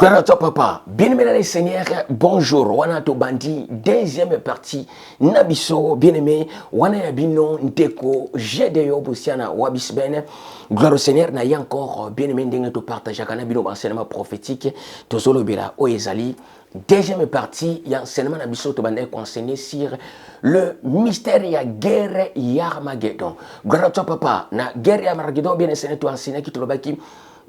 Gloire à toi, papa. Bien-aimé les Seigneurs, bonjour. Wanato Bandi, deuxième partie. Nabiso, bien-aimé, Wana Yabino, Nteko, Jedeyo, Boussiana, Wabisben. Gloire au Seigneur, n'a y encore, bien-aimé, Ndengeto partage à Kanabino, enseignement prophétique, Tozolo Bela, Oezali. Deuxième partie, il y a enseignement Nabiso, Tobandé, enseigné sur le mystère, il y a guerre, Yarmageddon. Gloire à toi, papa. Na guerre, Yarmageddon, bien enseigné, tu enseigné, qui te le baki.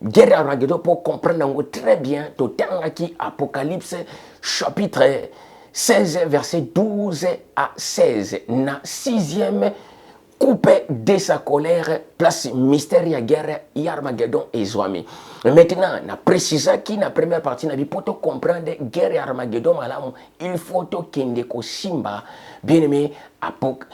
Guerre Armageddon pour comprendre très bien tout qui Apocalypse chapitre 16 verset 12 à 16 na sixième coupé de sa colère place mystère ya guerre Armageddon et Zoami. Maintenant na préciser qui na première partie na pour comprendre guerre Armageddon malamu il faut kende ko simba bien aimé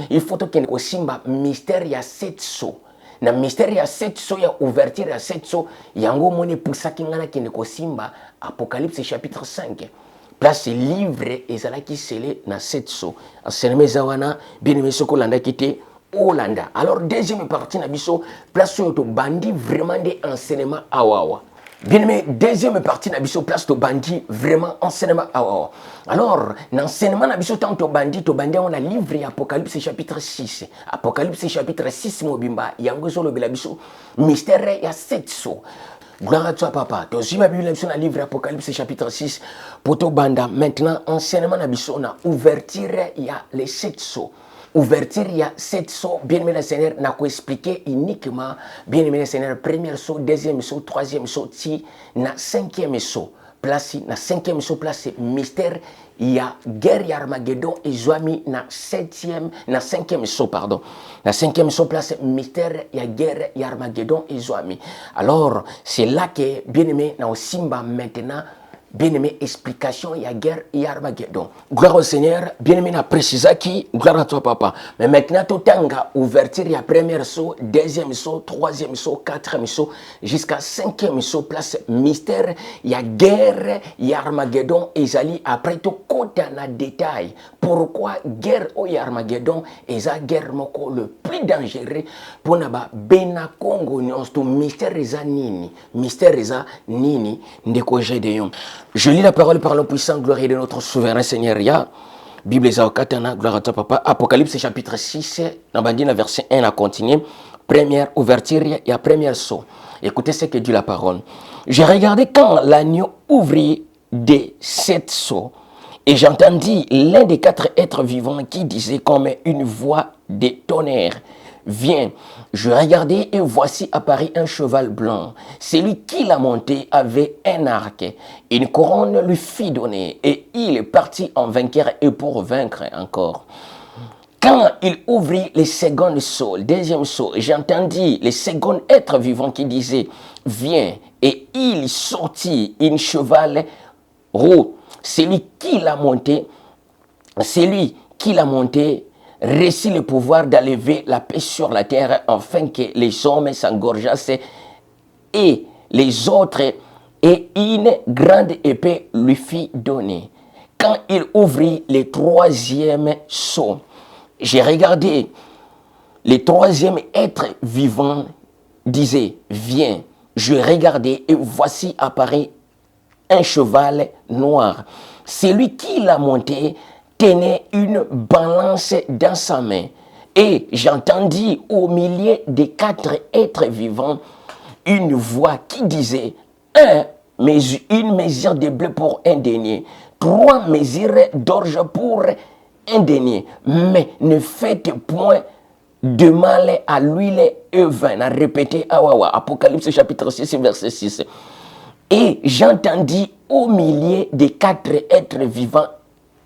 il faut kende ko simba mystère ya sept sceaux. Na mystère ya sept sceaux ya ouverture ya sept sceaux yango moni pusaki ngana kende ko simba Apocalypse chapitre 5 place livre ezalaki scellé na sept sceaux enseignement zawana bien aimé soko landa kité Olanda. Alors deuxième partie na biso place to bandi vraiment des enseignements awawa. Bien aimé, deuxième partie nabiso place to bandi vraiment enseignement awawa. Alors, l'enseignement nabiso tant to bandi on a livre Apocalypse chapitre 6. Apocalypse chapitre 6 mobimba yango solo bilabiso mystère ya sept sceaux. Gloire à toi, papa. Donc, si ma Bible est dans le livre Apocalypse chapitre 6, pour to banda, maintenant, enseignement nabiso na ouverture, il y a les sept sceaux. Ouverture, il y a sept sceaux. Bien aimé le Seigneur, n'a qu'à expliquer uniquement, bien aimé le Seigneur, premier sceau, deuxième sceau, troisième sceau, si, na cinquième sceau. Place, na cinquième sceau, place, mystère, il y a guerre, Armageddon, et Zoami, na cinquième sceau, pardon. La cinquième sceau, place, mystère, il y a guerre, Armageddon, et Zoami. Alors, c'est là que, bien aimé, na Simba maintenant, bien-aimé, explication, il y a guerre, il y a Armageddon. Gloire au Seigneur, bien-aimé, n'a précisé qui, gloire à toi, papa. Mais maintenant, tout tanga, ouverture, il y a premier saut, deuxième saut, troisième saut, quatrième saut, jusqu'à cinquième saut, place mystère, il y a guerre, il y a Armageddon, et Zali, après tout, côté en détail. Pourquoi guerre, il y a Armageddon, et ça, guerre, moko, le plus dangereux, pour naba, Bena Congo, tout mystère, eza nini, mystère, eza nini, ndeko Gédéon. Je lis la parole par le puissant gloire de notre souverain Seigneur. Ya Bible Zaokatana, gloire à toi, papa. Apocalypse chapitre 6, dans verset 1 à continuer. Première ouverture et première saut. Écoutez ce que dit la parole. J'ai regardé quand l'agneau ouvrit des sept sceaux et j'entendis l'un des quatre êtres vivants qui disait comme une voix de tonnerre. Viens, je regardai et voici apparut un cheval blanc. Celui qui l'a monté avait un arc. Une couronne lui fit donner et il est parti en vainqueur et pour vaincre encore. Quand il ouvrit les secondes sceaux, deuxième sceau, j'entendis les seconds êtres vivants qui disaient, viens, et il sortit un cheval roux. Celui qui l'a monté, réussit le pouvoir d'enlever la paix sur la terre afin que les hommes s'engorgeassent et les autres et une grande épée lui fit donner. Quand il ouvrit le troisième sceau, j'ai regardé le troisième être vivant disait, viens, je regardai et voici apparaît un cheval noir. Celui qui l'a monté tenait une balance dans sa main. Et j'entendis au milieu des quatre êtres vivants une voix qui disait, une mesure de bleu pour un denier, 3 mesures d'orge pour un denier. Mais ne faites point de mal à l'huile et vin. A répété Apocalypse chapitre 6, verset 6. Et j'entendis au milieu des quatre êtres vivants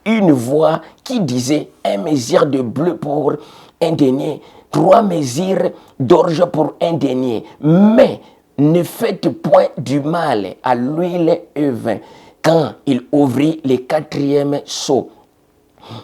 une voix qui disait, 1 mesure de bleu pour un denier, 3 mesures d'orge pour un denier. Mais ne faites point du mal à l'huile et vin. Quand il ouvrit le quatrième sceau,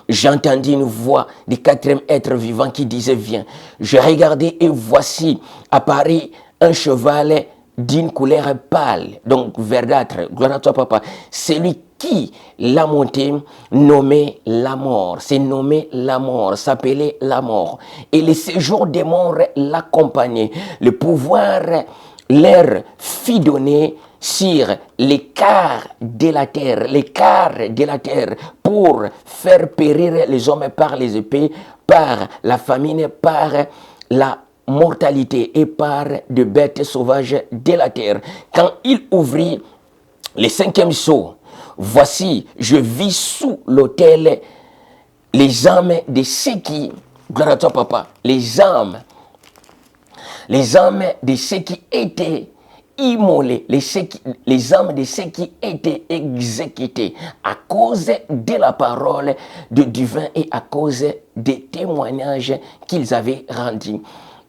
j'entendis une voix du quatrième être vivant qui disait, viens. Je regardai et voici apparaît un cheval d'une couleur pâle, donc verdâtre. Gloire à toi, papa. Celui qui l'a monté, nommé la mort. C'est nommé la mort, s'appelait la mort. Et le séjour des morts l'accompagnait. Le pouvoir leur fit donner sur l'écart de la terre, pour faire périr les hommes par les épées, par la famine, par la mortalité et par de bêtes sauvages de la terre. Quand il ouvrit le 5e sceau, voici, je vis sous l'autel les âmes de ceux qui, gloire à toi papa, les âmes de ceux qui étaient immolés, les âmes de ceux qui étaient exécutés à cause de la parole de divin et à cause des témoignages qu'ils avaient rendus.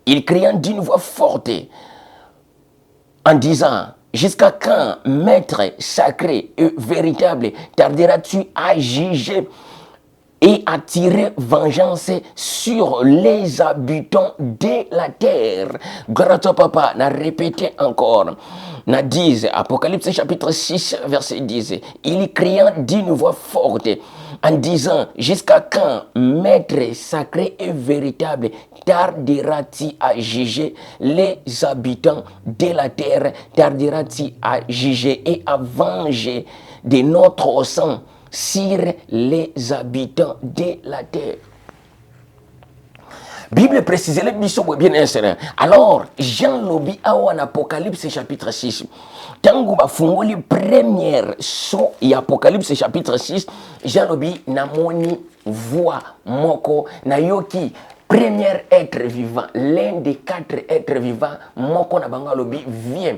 Ils criant d'une voix forte en disant: jusqu'à quand, maître sacré et véritable, tarderas-tu à juger et à tirer vengeance sur les habitants de la terre? Gloire à toi, papa. N'a répété encore. N'a dit, Apocalypse chapitre 6, verset 10. Il criant d'une voix forte en disant: jusqu'à quand, maître sacré et véritable, tarderas-tu à juger les habitants de la terre? Tarderas-tu à juger et à venger de notre sang sur les habitants de la terre? Bible précise le biso bien inséré. Alors Jean lobi en Apocalypse chapitre 6. Tango ba fungoli première so et Apocalypse chapitre 6, Jean lobi namoni voix moko na yoki premier être vivant, l'un des 4 êtres vivants moko na banga lobi vient.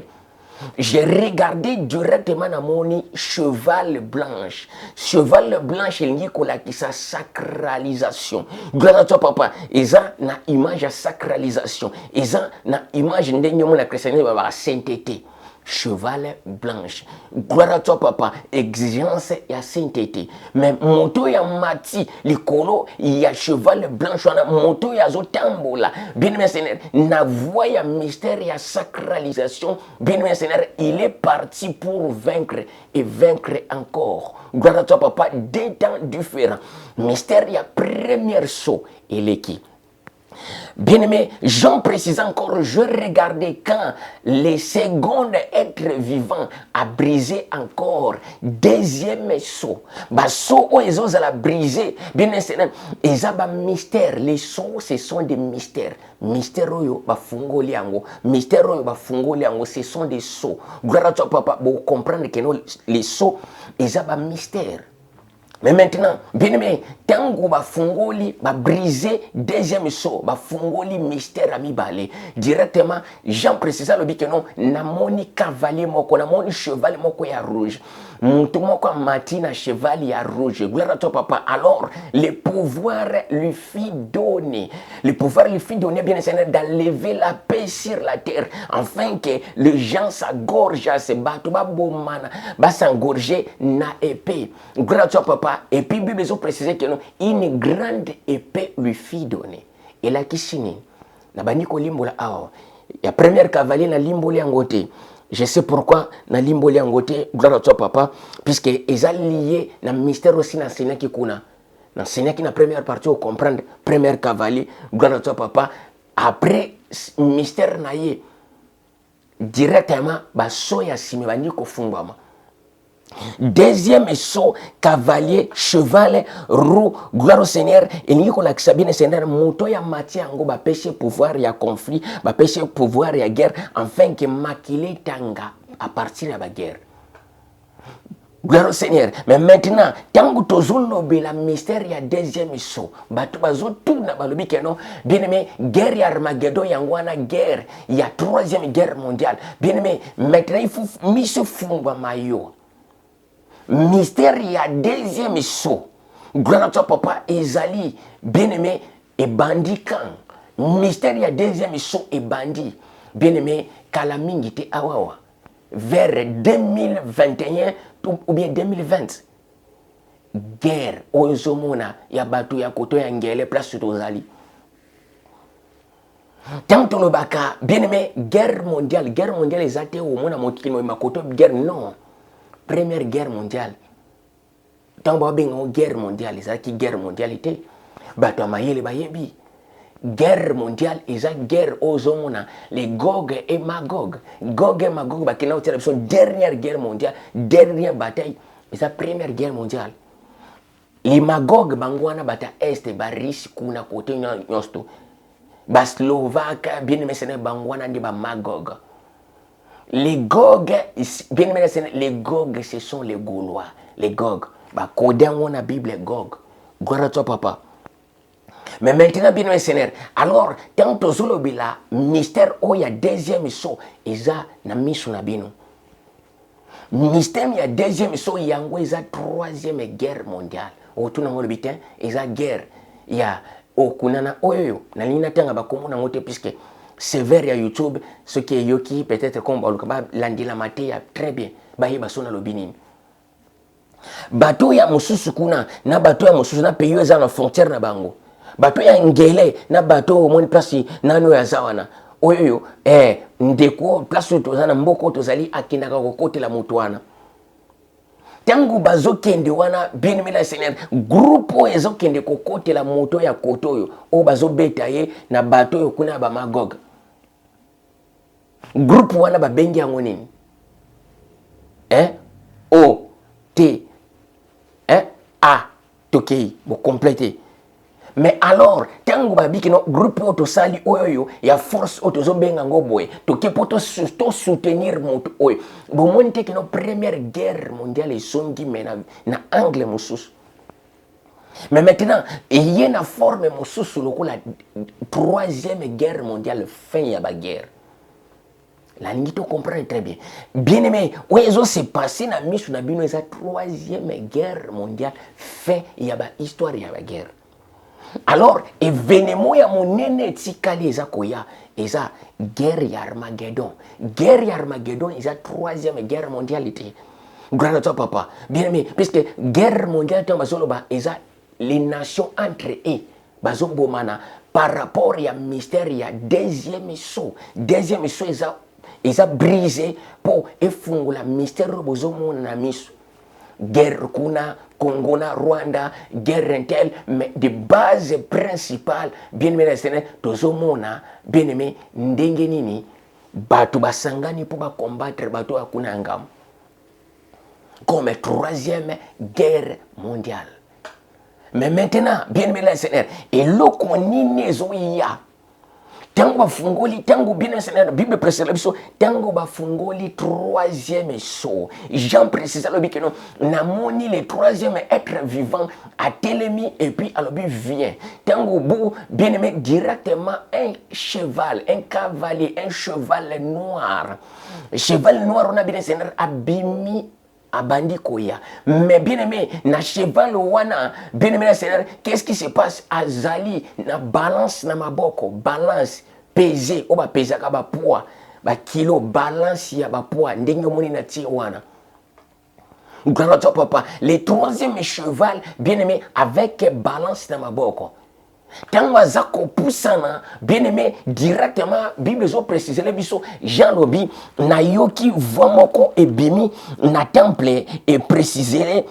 J'ai regardé directement dans mon cheval blanche. Cheval blanche, il y a sa sacralisation. Gloire à toi, papa. Et ça, na image à sacralisation. Et ça, na image de la chrétienté, la sainteté. Cheval blanche. Gloire à toi, papa. Exigence et sainteté. Mais moto ya mati, le colo, il y a cheval blanche. Moto ya zotambola. Bien aimé Seigneur, na voix ya mystère et sacralisation. Bien aimé Seigneur, il est parti pour vaincre et vaincre encore. Gloire à toi, papa. Des temps différents. Mystère ya première saut. Il est qui? Bien-aimé, Jean précise encore, je regardais quand les secondes êtres vivants a brisé encore deuxième saut. Bah saut où ils ont brisé. Bien-aimé, ils ont mystère. Les sauts, ce sont des mystères. Mystère oyo ba fungoli yango. Mystère oyo ba fungoli yango, ce sont des sauts. Gloire à toi, papa, pour comprendre que les sauts, ils ont mystère. Mais maintenant, bien aimé, tango ba fungoli, ba brisé deuxième saut, ba fungoli mystère ami balé. Directement, Jean précisa le que non, na moni cavalier moko, na moni cheval moko ya rouge. Moutou moko matina cheval ya rouge. Gloire à toi papa. Alors, le pouvoir lui fit donner. Le pouvoir lui fit donner bien Seigneur d'enlever la paix sur la terre, afin que les gens s'agorgent à se battre, ba s'engorger na épée. Gloire à toi papa. Et puis, Bible a précisé que non, une grande épée lui fit donner. Et là, qui signe? Na baniko limbola awa. Ya première cavalier na limboli angote. Je sais pourquoi na limboli angote, gloire à toi papa, puisque ils ont lié na mystère aussi na Seigneur qui kuna. Na Seigneur qui na première partie au comprendre premier cavalier, gloire à toi papa. Après mystère na ye directement ba soya sime baniko fumbama. Deuxième saut, cavalier, cheval, roue, gloire au Seigneur. Et nous avons bien Seigneur, moto ya mati ango ba péché pouvoir ya conflit, ba péché pouvoir ya guerre, afin que makile tanga à partir de la guerre. Gloire au Seigneur. Mais maintenant, tant que tu as la mystère ya deuxième saut, batu bazo tout na balobi keno, bien aimé, guerre ya Armageddon yangwana guerre, il y a troisième guerre mondiale. Bien aimé, maintenant il faut mise fumba mayo. Mystère, il y a deuxième saut. Gloire à toi, papa, Ezali, bien-aimé, et bandit quand. Mystère, il y a deuxième saut et bandit. Bien-aimé, Kalamingite Awawa. Vers 2021 ou bien 2020. Guerre, Ozomona, Yabatu, Yakoto, Yangele, place Tozali. Tant que le baka, bien-aimé, guerre mondiale, les athées au monde, Makoto, guerre, non. Première guerre mondiale. Tant que guerre mondiale, les guerre mondialité. Bato mayele bayebi. guerre mondiale eza guerre ozomona les Gog et Magog. Gog et Magog bakina otela biso dernière guerre mondiale, dernière bataille eza première guerre mondiale. Les Magog bangwana bata est barisi kuna kote nyosto. Ba Slovak bien mesene bangwana ndi ba Magog. Les Gog bien mesene les Gog ce sont les Gaulois. Les Gog ba kodango na Bible Gog. Gloire à toi papa. Mais maintenant, bien mesene, alors tant tozolobi la mystère oya deuxième saut eza na miso na bino. Mystère ya deuxième saut yango eza troisième guerre mondiale. Otuna ngolo bitin eza guerre ya okunana oyo na lina tanga bakomona ngote puisque c'est vers ya YouTube ce qui est yoki peut-être comme ba landila maté très bien ba hiba sona lobinini. Bato ya mususu kuna na bato ya mususu na pays eza na frontière na bango. Bato ya ngele na bato omoni place nano ya zawana. Oyo ndeko place tozana mboko tozali akindaka kokotela mutu wana. Tangu bazo kende wana bien mela Seigneur groupe ezo kende kokote la moto ya kotoyo o bazo betaye na bato yo kuna ba Magog. Groupe wana ba bengi yango nini? O T A tokei bo compléter. Mais alors, tango babiki no groupe auto sali oyo ya force auto zobenga ngoboy toke poto soutenir moto oyo. Bo monte que no première guerre mondiale songi mena na angle mususu. Mais maintenant, il y a une forme mususu loko la troisième guerre mondiale fin ya ba guerre. La ligne to comprend très bien. Bien aimé, oyezo se passé na misu na bino eza troisième guerre mondiale fin ya ba histoire ya ba guerre. Alors, événement ya monene tikali eza koya eza guerre ya Armageddon. Guerre ya Armageddon eza troisième guerre mondiale. Grand à toi papa. Bien aimé, puisque guerre mondiale bazoloba eza les nations entre eux bazombomana par rapport ya mystère ya deuxième saut. Deuxième saut eza brisé pour efungula mystère bozomona na miso. Guerre kuna Congo na Rwanda, guerre intel, mais de base principale, bien aimé les tozomona, bien aimé, ndenge nini, batu basangani pour combattre batu akuna ngam. Comme troisième guerre mondiale. Mais maintenant, bien aimé les et loko nini zoya. Tango bafungoli, tango bien enseigné, la Bible précise la biso, tango bafungoli troisième saut. Jean précise le que non, namoni le troisième être vivant à Télémi et puis à l'objet vient. Tango bou bien aimé directement un cheval, un cavalier, un cheval noir. Cheval noir on a bien enseigné abimi abandi koya. Mais bien aimé, na cheval wana, bien aimé Seigneur, qu'est-ce qui se passe? Azali, na balance na maboko, balance, peser, oba peser ka ba poids, ba kilo, balance ya ba poids, ndenge moni na ti wana. Grand papa, le troisième cheval, bien aimé, avec balance na maboko. Tango azako poussana, bien aimé, directement, Bible zo précise le biso, Jean Lobi, na yoki vomoko et bimi, na temple et précisé,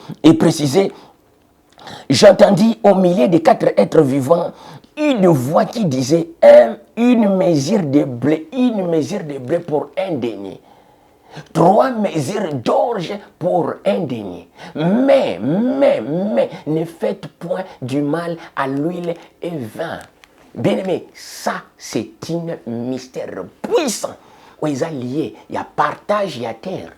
j'entendis au milieu des quatre êtres vivants une voix qui disait une mesure de blé pour un denier. 3 mesures d'orge pour un denier. Mais, ne faites point du mal à l'huile et vin. Bien aimé, ça c'est un mystère puissant. Où ils sont liés, il y a partage, il y a terre.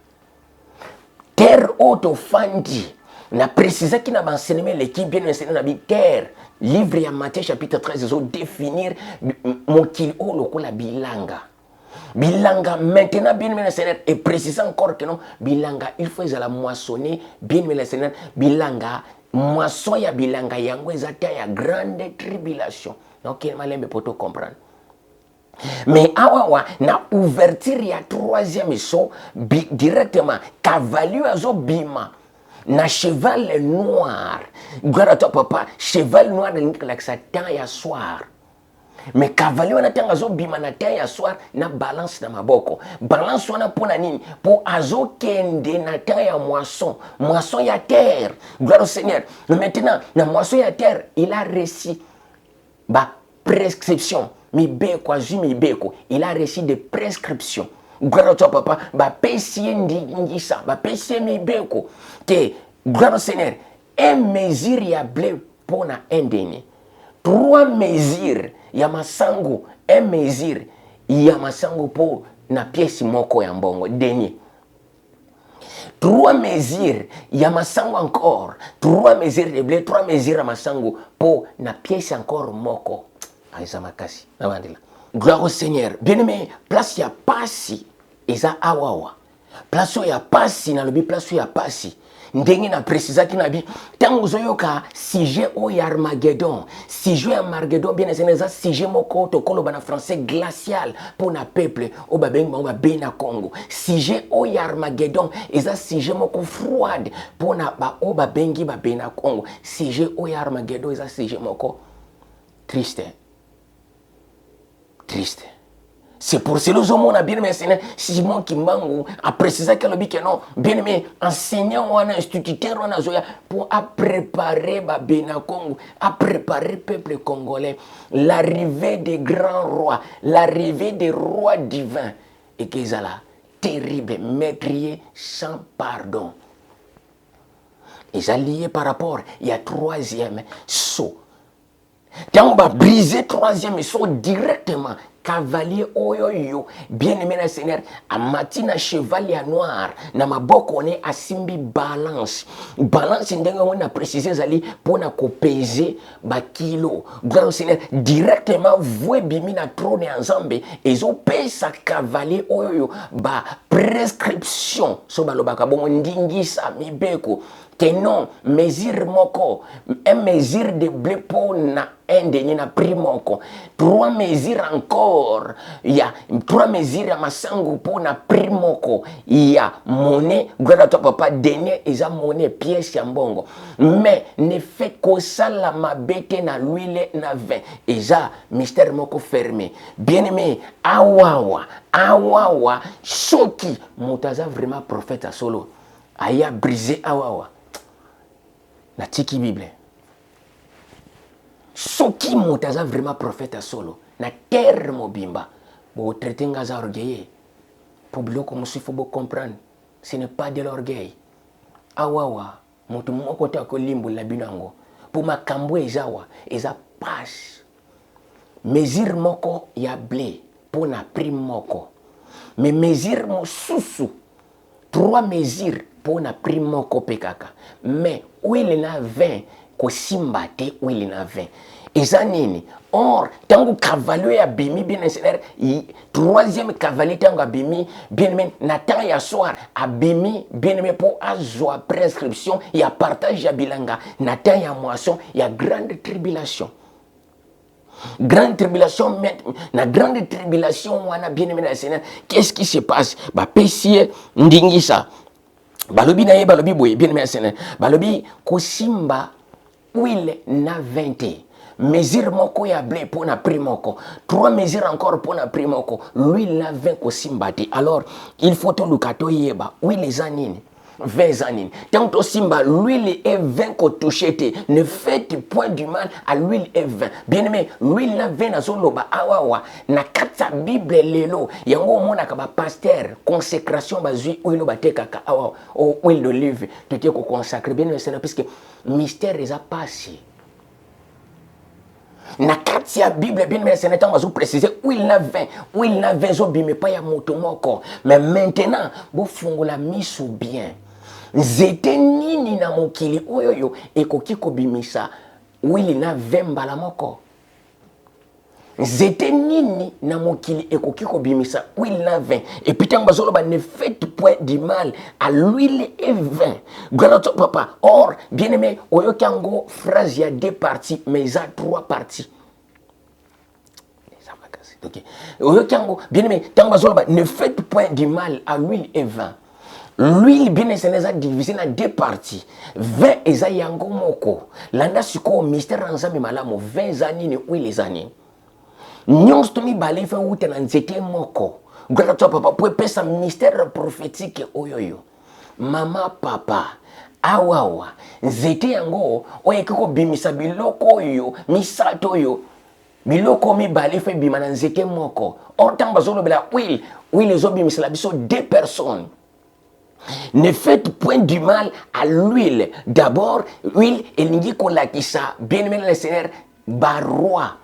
Terre autofandi. Na précisé qu'il n'a pas enseigné l'équipe bien enseigné dans la terre. Livre à Matthieu chapitre 13, ils ont définir mon kilo lokola bilanga. Bilanga, maintenant, bien le Seigneur, et précisant encore que non, bilanga, il faut la moissonner, bien le Seigneur, bilanga, moisson ya bilanga, yango ezata ya grande tribulation. Donc, il m'a l'air pour comprendre. Mais awawa, na ouverture ya troisième saut, directement, cavalier azo bima, na cheval noir, gara toi papa, cheval noir, like sa temps ya soir. Mais cavalier wana tanga zo bima na temps ya soir na balance na maboko. Balance wana pona nini? Po azo kende na temps ya moisson. Moisson ya terre. Gloire au Seigneur. Mais maintenant, na moisson ya terre, il a réussi. Ba prescription. Mibeko, azu mibeko. Il a reçu des prescriptions. Gloire à toi, papa. Ba pesier ndingisa. Ba pesier mibeko. Que, gloire au Seigneur. Un mesure ya blé pour na un denier. 3 mesures ya masango. Un mesure ya masango pour na pièce moko ya mbongo. Denier. 3 mesures, il y a masango encore. 3 mesures de blé, 3 mesures à masango pour na pièce encore moko. Aïsa makasi. Gloire au Seigneur. Bien-aimé, place ya pasi, eza awawa. Place ya pasi, na lobi place ya pasi. Ndenge na précisa ki na bi tango zoyoka sujet o ya Armageddon. Sujet ya Armageddon bien ezena sujet moko to koloba na français glacial pour na peuple o babeng ba na Congo. Sujet o ya Armageddon eza sujet moko froide pour na ba o babengi ba na Congo. Sujet o ya Armageddon eza sujet moko triste. Triste. C'est pour cela que on a bien aimé Simon Kimbangu a précisé que non, bien aimé enseignant ou un instituteur pour préparer Babena Congo, à préparer le peuple congolais, l'arrivée des grands rois, l'arrivée des rois divins et qu'ils là terrible, meurtrier sans pardon. Ils ont lié par rapport, il y a 3e saut. Quand on va briser 3e saut directement. Cavalier oyoyo, bien aimé na Seigneur, a matina chevalier noir, na maboko on est asimbi balance. Balance ndenge on a précisé zali pour na peser ba kilo. Gloire au Seigneur, directement voué bimi na trône ensemble et zo paye sa cavalier oyoyo ba prescription so balobaka bon ndingisa mibeko. Que non, mesure moko, un mesure de blé pour na un denier na prix moko. 3 mesures encore, il y a 3 mesures à masango pour na prix moko. Il y a monnaie, gloire à toi papa, denier et ça monnaie, pièce ya mbongo. Mais ne fait que ça la mabete na l'huile na vin. Et ça, mystère moko fermé. Bien aimé, awawa, choki, moutaza vraiment prophète à solo. Aya brisé awawa. La tiki Bible. Soki motaza vraiment prophète à solo. Na terre mobimba. Bo traiter ngaza orgueillé. Pour bloquer mo faut comprendre. Ce n'est pas de l'orgueil. Awawa. Moto moko ta ko limbo la binango. Pour makambo ezawa. Eza passe. Mesure moko ya blé. Pour na prime moko. Mais mesure mo susu. 3 mesures pour na prime moko pekaka. Mais où il na 20 ko simbate où il na 20. Eza nini? Or tango cavalier ya bimi bien seigneur, 3e cavalier tango abimi bien men na temps ya soir abimi bien men pour azwa prescription ya partage ya bilanga na temps ya moisson ya grande tribulation. Grande tribulation, na grande tribulation, on a bien aimé la Seigneur. Qu'est-ce qui se passe? Ba pesier ndingisa. Balobi na ye balobi boye bien aimé la Seigneur. Balobi kosimba huile na 20. Mesure moko ya blé pour na prix moko. 3 mesures encore pour na prix moko. L'huile na 20 kosimbati. Alors, il faut to lukato yeba. Huile zanini. 20 années. Tant que simba l'huile est 20 qu'on touche, ne faites point du mal à l'huile est 20. Bien aimé, l'huile na 20 na zoloba awawa na kata Bible lelo yango mona ka ba pasteur consécration bazui huile ba tekaka awa o huile d'olive te te ko consacrer bien c'est parce que mystère est passé. Na kati ya Bible bien mais c'est temps bazo préciser huile na 20 huile na 20 zo bime pa ya moto moko mais maintenant bo fungola miso bien. Nzete nini na mokili oyoyo ekoki kobimisa wili na 20 mbala moko. Nzete nini na mokili ekoki kobimisa wili na 20. Et puis tant bazolo ba ne faites point du mal à l'huile et 20. Gloire à toi papa. Or bien aimé oyo kango phrase ya 2 parties mais ça 3 parties. OK. Oyo kango bien aimé tant bazolo ba ne faites point du mal à l'huile et 20. L'huile bien est divisée en 2 parties. 20 eza yango moko. Landa siko mystère ensemble malamu 20 années huile ezani. Nyons to mi balé fa wuta na nzete moko. Gloire toi papa pour pesa mystère prophétique oyoyo. Mama papa awawa nzete yango oyekiko bimisa biloko oyo misato oyo biloko mibale fe bima na nzete moko. Or tant bazolobela huile ezobimisela biso deux personnes. Ne faites point du mal à l'huile. D'abord, l'huile elingi kolakisa bien aimé le Seigneur baroi.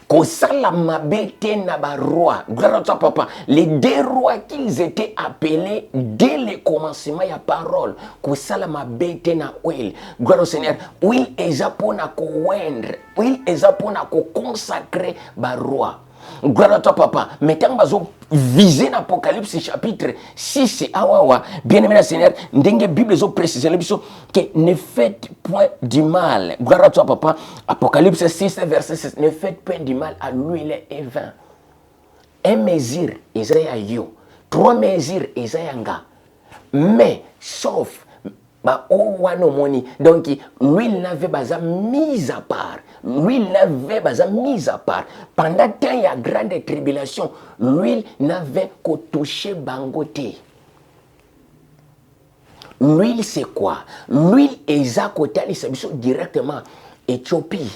Kosala mabe te na baroi. Gloire à toi papa. Les deux rois qu'ils étaient appelés dès le commencement ya parole. Kosala mabe te na huile. Gloire au Seigneur. Huile eza pona ko wendre. Huile eza pona ko consacrer baroi. Gloire à toi papa. Maintenant bazo viser l'Apocalypse chapitre 6 awawa. Bien aimé le Seigneur, ndenge Bible zo préciser que ne faites point du mal. Gloire à toi papa. Apocalypse 6 verset 6. Ne faites point du mal à l'huile et vin. Un mesure Isaïa yo. Trois mesures Isaïa nga. Mais sauf bah moni. Donc l'huile n'avait pas mise à part. L'huile n'avait pas mise à part. Pendant tant il y a grande tribulation, l'huile n'avait qu'au toucher bangoté. L'huile c'est quoi? L'huile est à côté directement Éthiopie.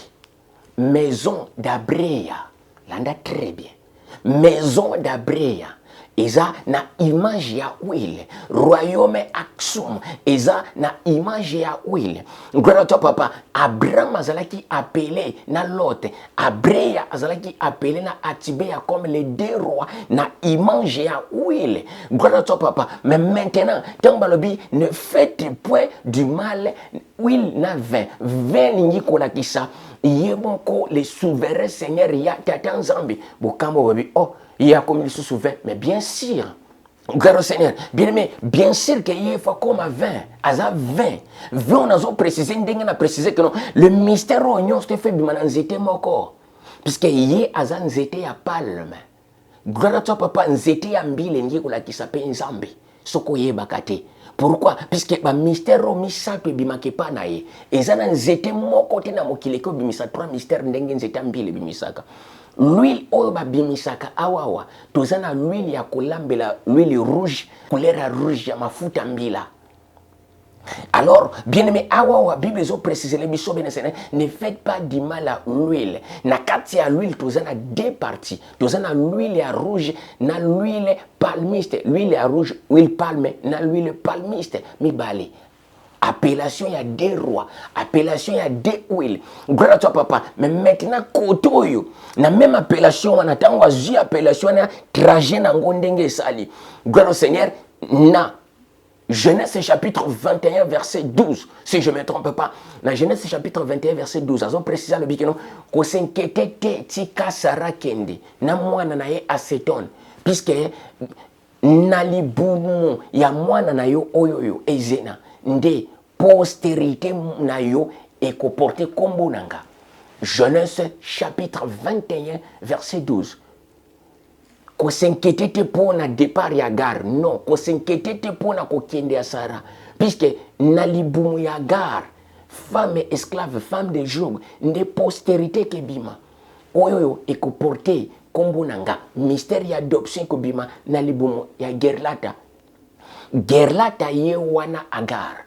Maison d'Abréa. L'anda très bien. Maison d'Abréa. Eza na image ya huile. Royaume Aksum. Eza na image ya huile. Gloire à toi papa. Abraham azalaki appelé na Lot. Abrea azalaki appelé na Atibea comme les deux rois na image ya huile. Gloire à toi papa. Mais maintenant, tant balobi ne faites point du mal. Huile na vin. Vin lingi kolakisa. Yebonko le souverain Seigneur ya tata Nzambi. Bokambo babi. Oh. Il y a comme il se souvient, mais bien sûr, gloire au Seigneur, bien aimé, bien sûr qu'il y a comme à 20, à 20. 20, on a précisé, on a précisé que non, le mystère oignon, c'était fait, mais on était encore. Puisque il y a à nzete à palme. Gloire à toi, papa, nzete à mbile, qui s'appelle Nzambi. Soko ye bakate. Pourquoi? Puisque le mystère au misato bimake pa na ye. Ezana nzete moko te na mokile ko bimisa trois mystères ndenge nzete mbile bimisaka. L'huile oyo babimisaka awawa tozana l'huile ya kolambela l'huile rouge couleur rouge ya mafuta mbila. Alors, bien aimé, awawa Bible zo préciser les biso bien ne faites pas du mal à l'huile. Na kati ya l'huile tozana deux parties. Tozana l'huile ya rouge na l'huile palmiste. L'huile ya rouge, huile palme na l'huile palmiste. Mibale. Appellation, il y a deux rois. Appellation, il y a deux huiles. Gloire à toi, papa. Mais maintenant, kotoyo. Na même appellation, on attend, on a appellation, on a trajet na ngondenge sali. Gloire au Seigneur. Na Genèse chapitre 21, verset 12. Si je ne me trompe pas. Na Genèse chapitre 21, verset 12. Azon précise le bikeno. Ko senkete te tika sara kende. Na mwana na ye acetone. Puisque nalibumu ya mwana na yo oyoyo ezena. Nde postérité na yo et comporté kombo nanga. Genèse chapitre 21 verset 12. Ko s'inquiéter te pour na départ ya gar. Non, ko s'inquiéter te pour na ko kende ya Sarah. Puisque nalibumu ya gar, femme esclave, femme de joug, nde postérité ke bima. Oyoyo et comporté kombo nanga. Mystère ya adoption ko bima nalibumu ya gerlata. Gerlata ye wana agar.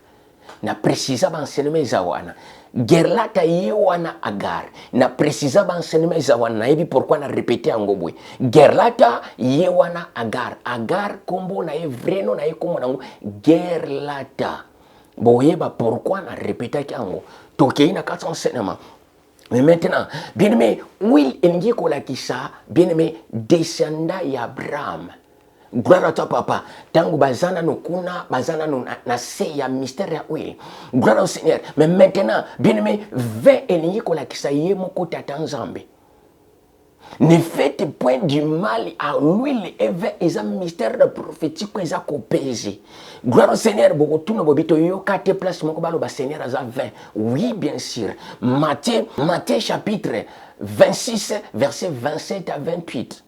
Na précisa banseneme zawana. Gerlata ye wana agar. Na précisa banseneme zawana. Na yebi pourquoi na répéter en gobwe. Gerlata ye wana agar. Agar kombo na ye vreno na ye kombo na ngo. Gerlata. Boyeba pourquoi na répéter kiango. Tokei na 400 cinéma. Mais maintenant, bien aimé, oui, il y a quoi qui ça, bien aimé, descendant Abraham. Gloire à toi papa. Tangu bazana no kuna, bazana no na se ya mystère ya oui. Gloire au Seigneur. Mais maintenant, bien aimé, ve elingi kola kisaye moko tata Nzambe. Ne faites point du mal à l'huile et ve eza mystère prophétique eza kopéger. Gloire au Seigneur, beaucoup tout no bobito yo kate place moko balo ba Seigneur aza 20. Oui, bien sûr. Matthieu chapitre 26 verset 27 à 28.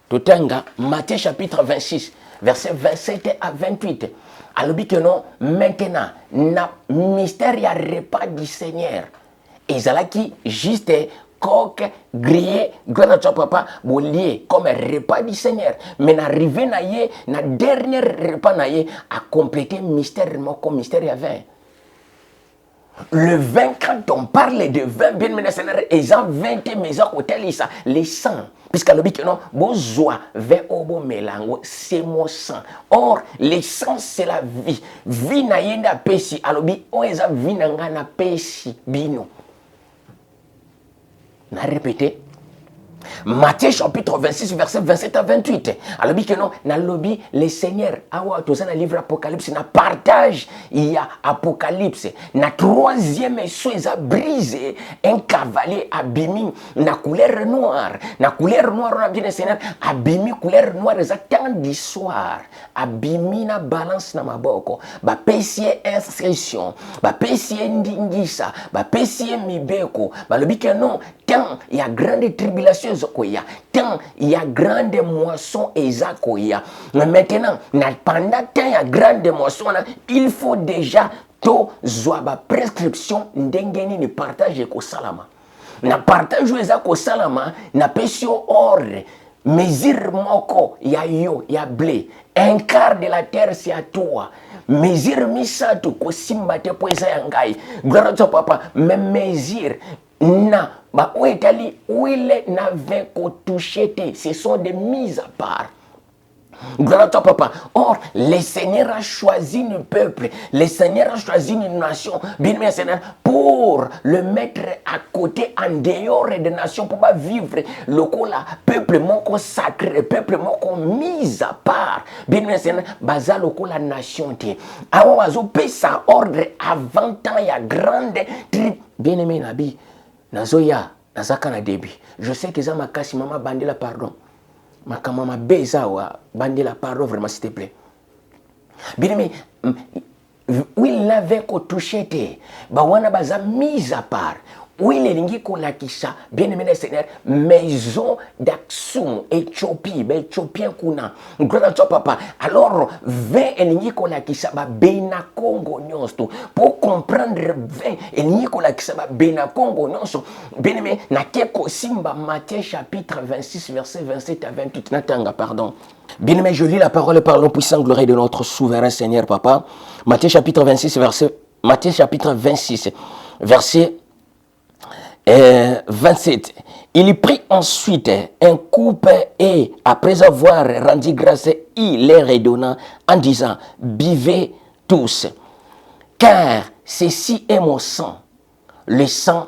Totenga, Matthieu chapitre 26, verset 27 à 28. Alors, que non, maintenant, na mystère y a repas du Seigneur. Et ça qui juste coq grillé, gloire à toi papa, lié comme repas du Seigneur. Mais n'arrivé na ye, na dernier repas na ye, à compléter mystère comme mystère y avait. Le vin, quand on parle de vin, bien mené Seigneur, ils ont 20 maisons hôtel, les sangs. Puisqu'à l'objet que non, bonjour, vin au bon mélange, c'est mon sang. Or, les sangs, c'est la vie. Vie na yenda pesi, à l'objet, on est à vie na pesi, bino. On a répété. Matthieu chapitre 26, verset 27 à 28. Alors, que non, dans le lobby, les seigneurs, dans le livre Apocalypse, dans partage, il y a Apocalypse. Dans la troisième chose, a brisé un cavalier abîmé, la couleur noire. La couleur noire, on a bien le seigneur, abîmé, couleur noire, exactement du soir. Abîmé, la balance, na maboko. Ba pesier inscription, ba pesier ndingisa, ba pesier mibeko. Ba le que non, tant il y a grande tribulation. Tant il y a grande moisson et zakoya. Mais maintenant, pendant qu'il y a grande moisson, il faut déjà to zoaba prescription ndengeni ni partage ko salama. Na partage ko salama na pesio ordre. Mesure moko ya yo ya blé. Un quart de la terre c'est à toi. Mesure misatu ko simba te poesa yangai. Gloire à toi papa. Même mesure na ba oetali ouile n'avait qu'au touché, ce sont des mises à part. Gloire à toi, papa. Or, le Seigneur a choisi un peuple, le Seigneur a choisi une nation, bien aimé Seigneur, pour le mettre à côté, en dehors des nations, pour pas vivre le peuple moko sacré, peuple moko mis à part. Bien aimé Seigneur, baza le la nation te. Awazo paie sa ordre avant temps, il y a grande tribu. Bien aimé Nabi. Nazoya, nazaka na début. Je sais que ça m'a cassé, maman bandé la pardon. Ma maman beza wa bandé la pardon, vraiment s'il te plaît. Bien mais où il l'avait qu'au touché te, bah wana baza mise à part. Oui, les lingi qu'on a qui ça, bien aimé Seigneur, maison d'Aksum, Éthiopie, Éthiopien kuna, gloire à toi papa. Alors, 20 et lingi qu'on a qui ça, bena Congo nyonsto. Pour comprendre 20 et lingi qu'on a qui ça, bena Congo nyonsto. Bien aimé, na keko simba Matthieu chapitre 26, verset 27 à 28. Natanga, pardon. Bien aimé, je lis la parole, parlons puissant, gloire de notre souverain Seigneur papa. Matthieu chapitre 26, verset 27. Il prit ensuite un coupe et, après avoir rendu grâce, il les redonna en disant, buvez tous, car ceci est mon sang, le sang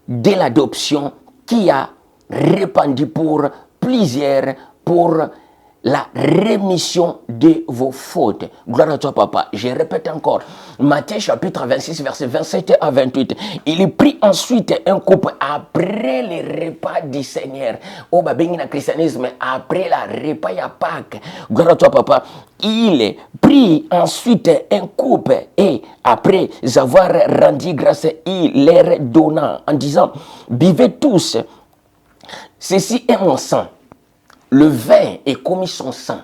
de l'adoption qui a répandu pour plusieurs pour la rémission de vos fautes. Gloire à toi, papa. Je répète encore. Matthieu chapitre 26, verset 27 à 28. Il prit ensuite un coupe après le repas du Seigneur. Au babengina christianisme, après la repas ya Pâques. Gloire à toi, papa. Il prit ensuite un coupe et après avoir rendu grâce, il les donna en disant, buvez tous, ceci est mon sang. Le vin est commis son sang.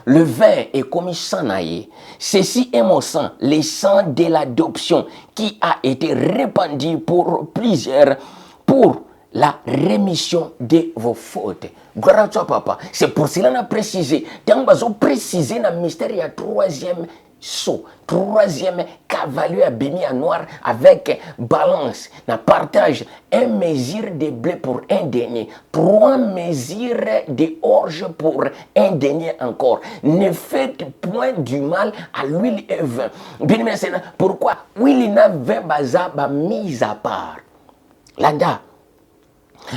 Le vin est commis son naïe. Ceci est mon sang, le sang de l'adoption qui a été répandu pour plusieurs, pour la rémission de vos fautes. Gloire à toi, papa. C'est pour cela qu'on a précisé. Tant qu'on a précisé dans le mystère, il y a troisième saut, troisième cavalier abîmé en noir avec balance, na partage, un mesure de blé pour un denier, 3 mesures de orge pour un denier encore. Ne faites point du mal à l'huile et vin. Bien aimé Seigneur, pourquoi huile na vin baza ba mise à part. Landa.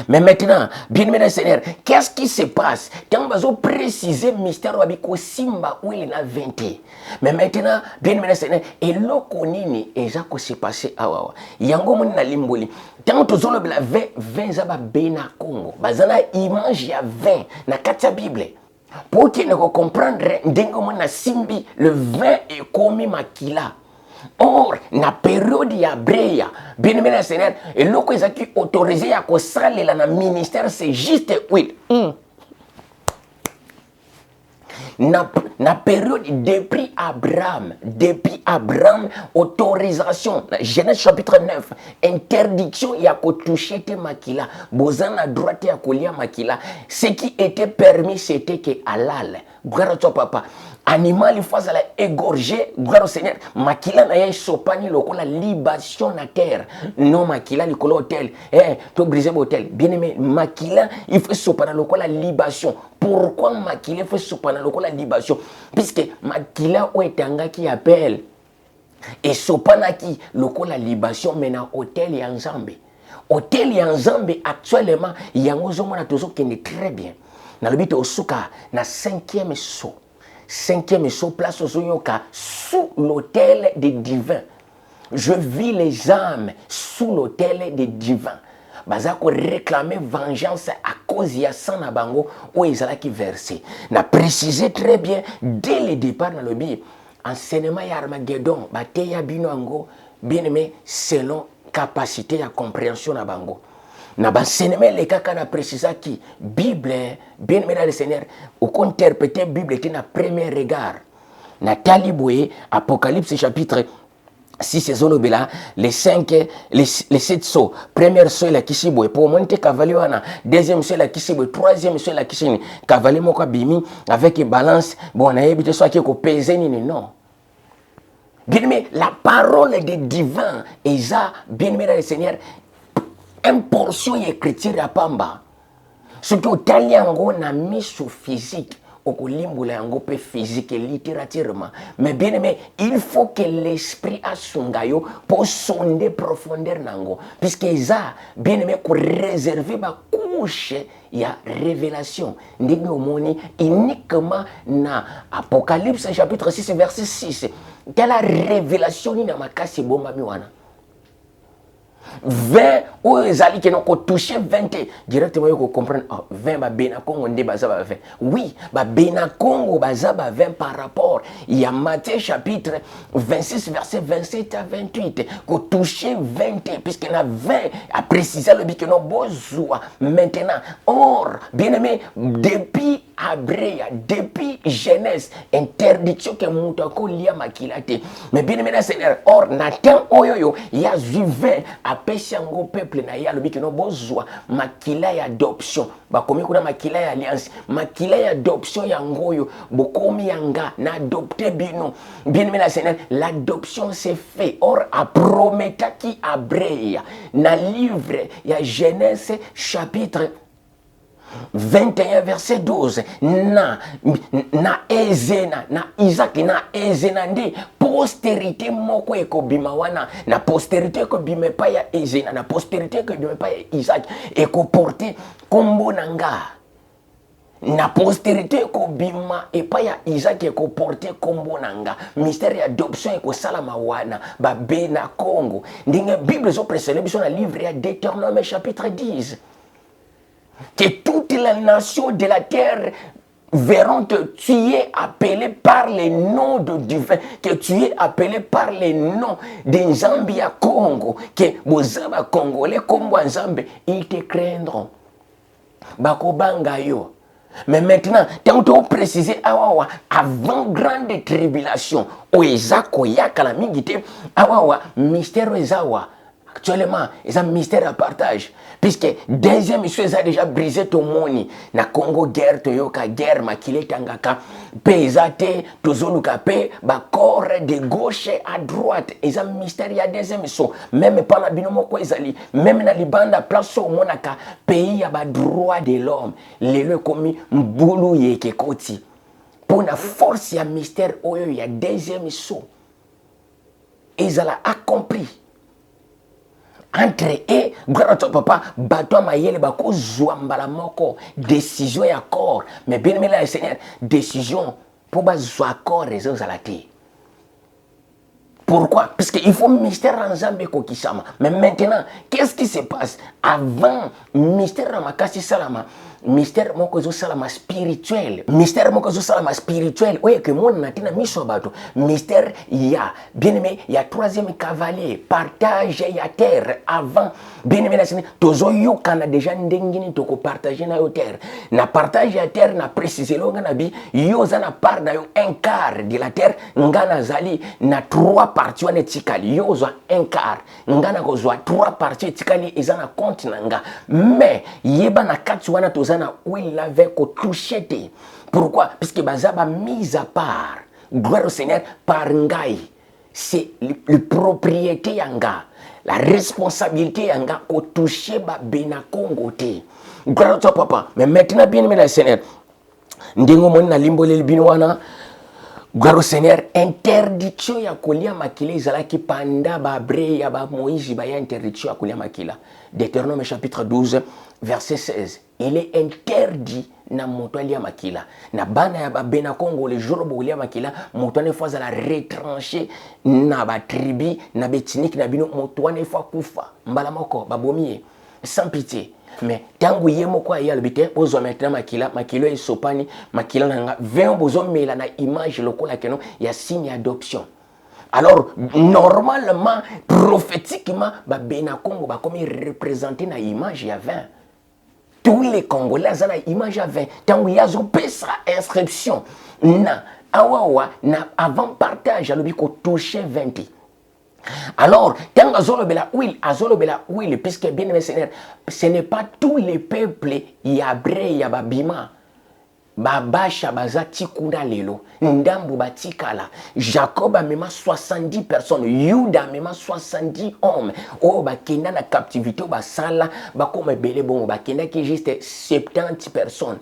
Mais maintenant, bien aimé Seigneur, qu'est-ce qui se passe? Quand on va préciser le mystère de Simba où il a 20. Mais maintenant, bien aimé Seigneur, et l'okonini, et ça qui s'est passé à Wawa. Yango moni na limboli. Tant que on a 20 zaba bena Congo, bazana image ya 20 na katia Bible. Pour qu'il ne comprendre, ndengo mona simbi, le 20 est commis makila. Or, na période ya breya, bien aimé le Seigneur, et l'eau qui est autorisé à saler dans le ministère, c'est juste huile. Na période de prix Abraham, autorisation, Genèse chapitre 9, interdiction, il y a qu'au toucher tes makila, bozan à droite à colia makila, ce qui était permis, c'était que halal, gloire à toi papa, animal, il faut égorger, gloire au Seigneur, makila na yé sopani loko la libation na terre, non makila likolo hôtel, tu briser hôtel, bien aimé, makila, il faut sopana loko la libation. Pourquoi makila fait sopana loko la libation? Puisque makila ou etanga qui appelle, et sopana qui loko la libation mena hôtel et ensemble. Hôtel et ensemble actuellement, il y a un autre qui est très bien. Dans le but au souka, na 5e saut. 5e saut, place au Zoyoka, sous l'autel des divins. Je vis les âmes sous l'autel des divins. Bazako réclamer vengeance à cause de sang na bango ou ezala qui versé. Na précisé très bien dès le départ dans le billet. Enseignement ya Armageddon, bate ya binongo, bien aimé selon capacité ya compréhension na bango. Na bansenement les kaka na précisa qui Bible bien aimé dans le Seigneur au interpréter Bible était na premier regard. Na taliboué Apocalypse chapitre 6 saison bela les 5 les 7 sauts première saut la kisibwe pour monter cavalier wana deuxième saut la kisibwe troisième saut la kisini cavalier moko bimi avec balance bon na yebite soit qui ko peser ni non bien mais la parole des divins et ça bien mais le Seigneur une portion écriture à pamba ce que taliango na mis sous physique au kolimbola yango pe physique et littératurement mais bien aimé il faut que l'esprit a songayo pour sonder profondeur nango puisque ça bien aimé ko réserver ba couche ya révélation ndenge omoni uniquement na Apocalypse chapitre 6 verset 6 quelle révélation ni na makasi bomba mi wana 20 ou ezali qui n'ont touché 20 directement vous comprendre 20 ba bena Congo nde baza ba 20 oui ba bena Congo baza ba 20 par rapport il y a Matthieu chapitre 26 verset 27 à 28 ko touché 20 puisque na 20 a précisé le que non besoin maintenant or bien aimé depuis Abrea depuis Genèse interdiction que mutu ko lia makilate mais bien aimé Seigneur or na temps oyoyo il y a 20 apesi yango peuple na ya lobi que non besoin makila ya adoption bakomi kuna makila ya alliance makila ya adoption yango yo bokomi yanga na adopter bino bien aimé Seigneur l'adoption c'est fait or a prometa qui Abrea na livre ya Genèse chapitre 21 verset 12 na ezena na Isaac na ezena ndi postérité moko ekobima wana na postérité ekobima pa ya ezena na postérité ekobima pa ya Isaac ekoporter kombo nanga na postérité ekobima epa ya Isaac ekoporter kombo nanga mystère ya adoption ekosalama wana babe na Congo ndenge Bible zo précédé biso na livre ya Deutéronome chapitre 10 que toutes les nations de la terre verront que tu es appelé par les noms de divins, que tu es appelé par les noms des Zambia Congo, que Bozaba Congolais comme Zambie, ils te craindront. Bakobanga yo. Mais maintenant, tant que préciser avant grande tribulation, Oezako Yakala Mingite, mystère Ezawa. Actuellement, ils ont un mystère à partage. Puisque deuxième chose a déjà brisé ton moni. Na Congo guerre toyoka guerre makile tangaka. Pesate tozoluka pe ba corps de gauche à droite. Ils ont un mystère ya deuxième chose. Même pas na binomo ko ezali. Même na libanda place au monaka pays ya ba droit de l'homme. Lelo komi mbulu yeke koti. Pour la force ya mystère oyo ya deuxième chose. Ils ont accompli. Entre eux, grand papa, bateau mayele bako zouambala moko, décision et accord. Mais bien aimé le Seigneur, décision pour bas accord raison à la terre. Pourquoi? Parce qu'il faut mystère en Zambie kokisama. Mais maintenant, qu'est-ce qui se passe? Avant, mystère en makasi salama. Mystère moko zo salama spirituel. Mystère moko zo salama spirituel. Oui, que mon natina miso bato. Mystère ya. Bien aimé, il y a troisième cavalier. Partage ya terre. Avant, bien aimé, tozo yo kana déjà ndengini toko partager na yo terre. Na partage ya terre na préciser lo ngana bi yo za na part na yo un quart de la terre ngana zali na trois parties wana tikali yo zo un quart ngana ko zo trois parties tikali ezana compte nanga. Mais yeba na kati wana toza na will avec ko toucher te. Pourquoi? Parce que bazaba mise à part. Gloire au Seigneur par ngai. C'est le propriété yanga. La responsabilité yanga ko toucher ba benakongo te. Gloire à toi papa. Mais maintenant bien aimé le Seigneur. Ndingo moni na limbo le binwana. Gloire au Seigneur, interdiction ya kolia makila ezalaki panda ba bre ya ba Moïse ba ya interdiction ya kolia makila. Deutéronome chapitre 12 verset 16. Il est interdit na moto alia makila. Na bana ya ba Benakongo le jour bo kolia makila, moto ne fois la retranché na ba tribu na betinik na bino moto ne fois kufa. Mbala moko ba bomie sans pitié. Mais tangu ye moko ya lebite bozo maintenant makilo e sopani makila nanga 20 bozo mela na image lokola keno ya signe d'adoption. Alors normalement prophétiquement ba Benakongo ba comme représenter na image ya 20. Tous les Congolais ont une image à 20. Tant qu'il y a une inscription, na awawa na avant partage, alors qu'on touche 20. Alors, quand azolobela will, puisque bien aimé Seigneur, ce n'est pas tous les peuples yabré yababima. Babasha bazati kuna lelo ndambu batikala Jacob a même 70 personnes, Yuda a même 70 hommes oh bakenda na captivité basala bakoma belé bon bakenda qui juste 70 personnes.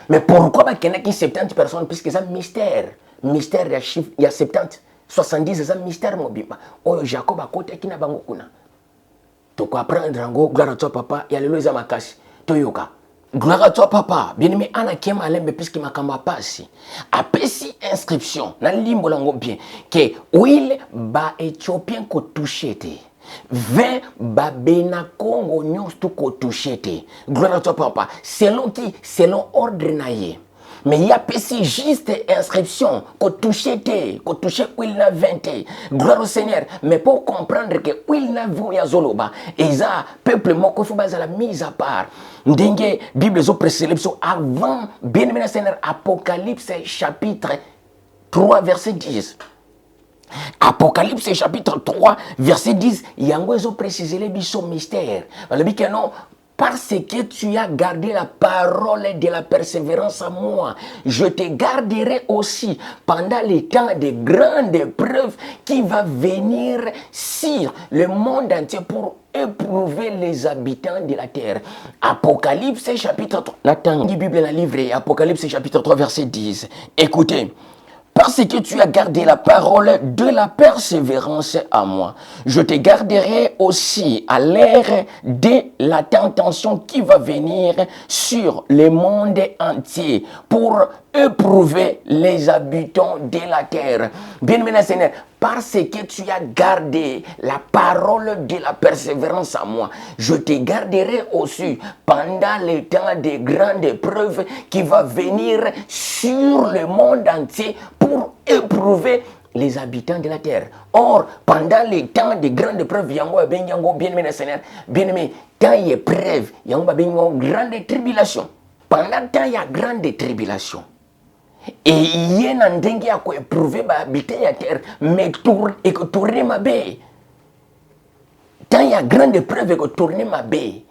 Mais pourquoi bakenda qui 70 personnes? Puisque c'est un mystère ya chiffre, il y a 70 70 c'est un mystère mobimba oh Jacob a côté qui na bango kuna to ko apprendre ngo gloire à toi papa ya lelo za makasi toyoka. Gloire à toi papa, bien-aimé ana kema lembe puisque makamba pasi. Apesi inscription na limbo lango bien que will ba Éthiopien ko touchete. 20 ba Benakongo nyos tout ko touchete. Gloire à toi papa. Selon qui? Selon ordre naie. Mais il y a pesi juste inscription qu'on touchait will na 20. Gloire au Seigneur. Mais pour comprendre que will na 20 ya zoloba, et ça peuple moko faut la mise à part. Ndenge Bible zo précélèbre avant bien-aimé Seigneur Apocalypse chapitre 3 verset 10. Apocalypse chapitre 3 verset 10, yango zo préciser les biso mystère. Le bi que non parce que tu as gardé la parole de la persévérance à moi, je te garderai aussi pendant les temps de grandes épreuves qui va venir sur le monde entier pour éprouver les habitants de la terre. Apocalypse chapitre 3. La Bible est livrée. Apocalypse chapitre 3 verset 10. Écoutez. Parce que tu as gardé la parole de la persévérance à moi, je te garderai aussi à l'ère de la tentation qui va venir sur le monde entier pour éprouver les habitants de la terre. Bien-aimé Seigneur, parce que tu as gardé la parole de la persévérance à moi, je te garderai aussi pendant le temps de grandes épreuves qui va venir sur le monde entier pour éprouver les habitants de la terre. Or, pendant les temps de grandes épreuves, bien-aimé Seigneur, bien-aimé, temps d'épreuve, il y a une grande tribulation. Pendant le temps, il y a grande tribulation. Et il y a un dengue à quoi éprouver habiter la terre, mais tourner et que tourner ma baie. Tant il y a grande épreuve et que tourner ma baie.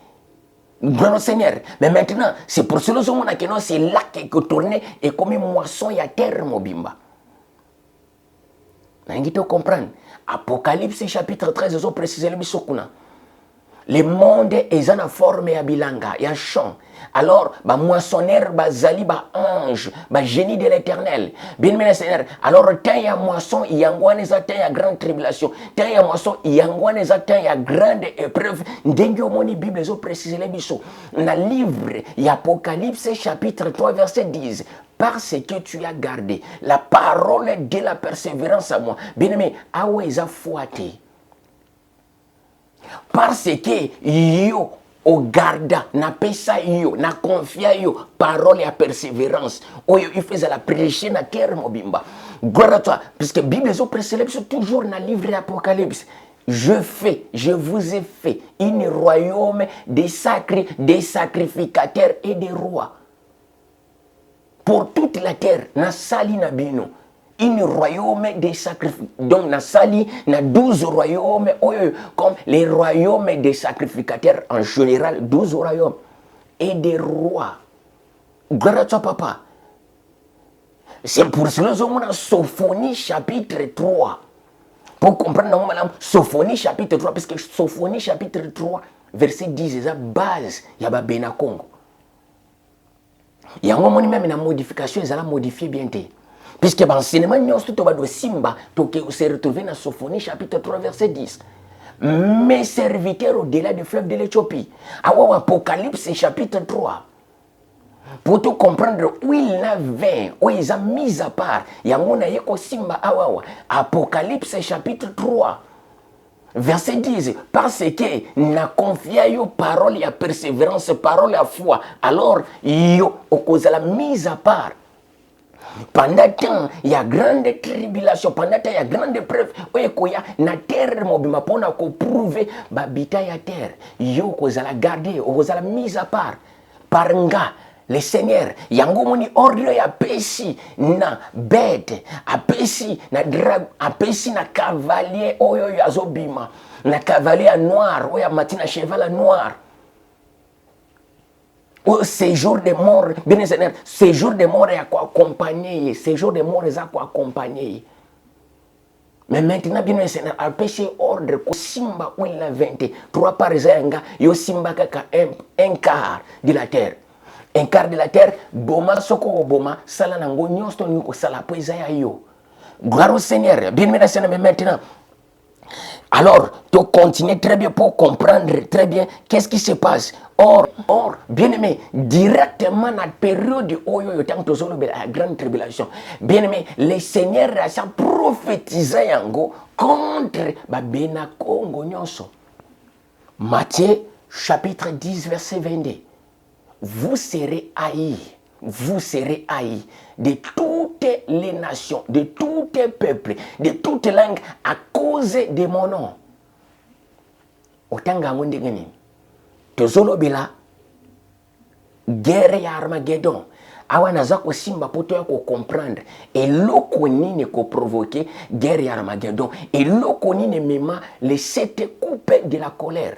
Grand Seigneur. Mais maintenant, c'est pour cela que c'est là que tourner et comme une moisson, il y a terre mobimba. Vous comprendre. Apocalypse chapitre 13, ils ont précisé le bisokuna. le monde est en forme ya bilanga, ya champ. Alors, moissonneur, zali, ange, génie de l'éternel. Bien aimé Seigneur. Alors, tant il y a moisson, il y a grande tribulation. Tant il y a moisson, il y a grande épreuve. Dengue moni Bible, zo précise les biso. Dans le livre, il y a Apocalypse chapitre 3, verset 10. Parce que tu as gardé la parole de la persévérance à moi. Bien aimé, aweza fouate. Parce que yo o garda na pesa yo na confia yo parole ya persévérance oyo il faisait la prêcher na terre mobimba. Gloire à toi, puisque Bible est précélèbre toujours dans le livre d'Apocalypse. Je vous ai fait une royaume des sacrificateurs et des rois pour toute la terre. Na sali na bino une royaume des sacrificateurs. Donc, na sali, na 12 royaumes, comme les royaumes des sacrificateurs en général, 12 royaumes, et des rois. Gloire à toi, papa. C'est pour cela que nous avons Sophonie chapitre 3. Pour comprendre, Sophonie chapitre 3, parce que Sophonie chapitre 3, verset 10, c'est la base, il y a Bena Congo. Il y a un moment même une modification, ils ont modifié bien. Puisque l'enseignement, nous avons Simba, qui se retrouvé dans Sophonie chapitre 3, verset 10. Mes serviteurs au-delà du fleuve de l'Éthiopie. Apocalypse chapitre 3. Pour tout comprendre où il avait, où ils ont mis à part. Il y a un Simba Awawa. Apocalypse chapitre 3. Verset 10. Parce que n'a confié aux paroles et à persévérance, paroles à foi. Alors, yo, au cause de la mise à part. Pendant temps, il y a grande tribulation, pendant temps, il y a grande épreuve. Il y a na terre mobima pour prouver babita ya terre. Yo cause la garder, cause la mise à part. Paranga, le Seigneur, yango moni ordre ya pesi na bête, a pesi na drag, a pesi na cavalier oyo yazobima, na cavalier noir, oya matina cheval noir. Au séjour de mort, bien Seigneur, séjour de mort est à quoi accompagner, séjour de mort est à quoi accompagner. Mais maintenant, bien Seigneur, à péché ordre, que Simba où il a 23 par zanga, yo Simba kaka un quart de la terre. Un quart de la terre, boma soko boma, sala nango nyosto nyuko sala po izaya yo. Gloire au Seigneur, bien Seigneur, mais maintenant. Alors, tu continues très bien pour comprendre très bien qu'est-ce qui se passe. Or, bien aimé, directement dans la période où il y a la grande tribulation, bien aimé, le Seigneur a prophétisé contre Bena Congo Nyonso. Matthieu chapitre 10, verset 22. Vous serez haïs de toutes les nations, de tous les peuples, de toutes les langues à cause de mon nom. Autant que vous tozolo bila guerre ya Armageddon. Awa naza ko simba poto ya ko comprendre. Et loko nini ko provoquer guerre ya Armageddon. Et loko nini mema les 7 coupes de la colère.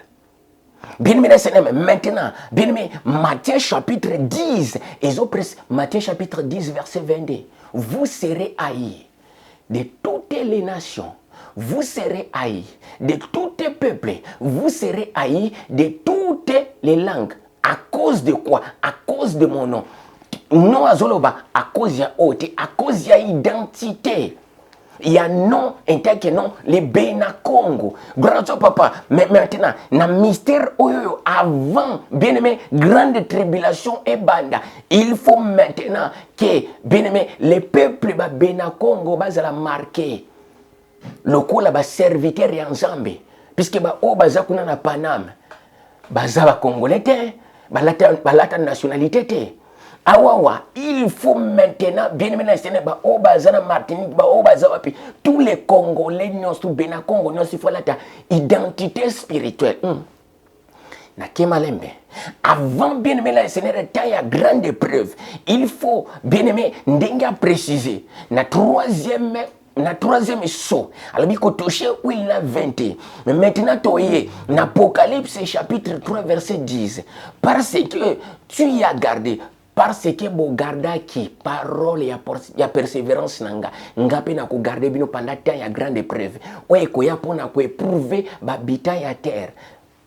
Bien aimé Seigneur, maintenant, bien aimé, Matthieu chapitre 10, Matthieu chapitre 10, verset 22. Vous serez haïs de toutes les nations. Vous serez haïs de tous les peuples. Vous serez haïs de toutes les langues. À cause de quoi? À cause de mon nom. Non à Zoloba, à cause de à cause de identité. Il y a non, un tel que non, les Bena Congo. Grand papa, mais maintenant, dans le mystère, avant, bien aimé, grande tribulation et banda, il faut maintenant que, bien aimé, les peuples de Bena Congo, va marquer. Le coup là, serviteur et ensemble. Puisque, baza kuna na Paname, baza ba Congolais, balata nationalité. Awawa, il faut maintenant, bien aimé, Martinique, tous les Congolais, tous les Bena Congo, il faut la identité spirituelle. Avant, bien aimé, la Seigneur, il y a grande épreuve. Il faut, bien aimé, préciser. La troisième saut. Alors, il faut toucher où il a 20. Mais maintenant, tu es Apocalypse chapitre 3, verset 10. Parce que tu y as gardé. Parce que bo garda qui parole ya persévérance nanga ngape na ko garder bino pendant temps ya grande épreuve oye ko ya pona ko éprouver babita ya terre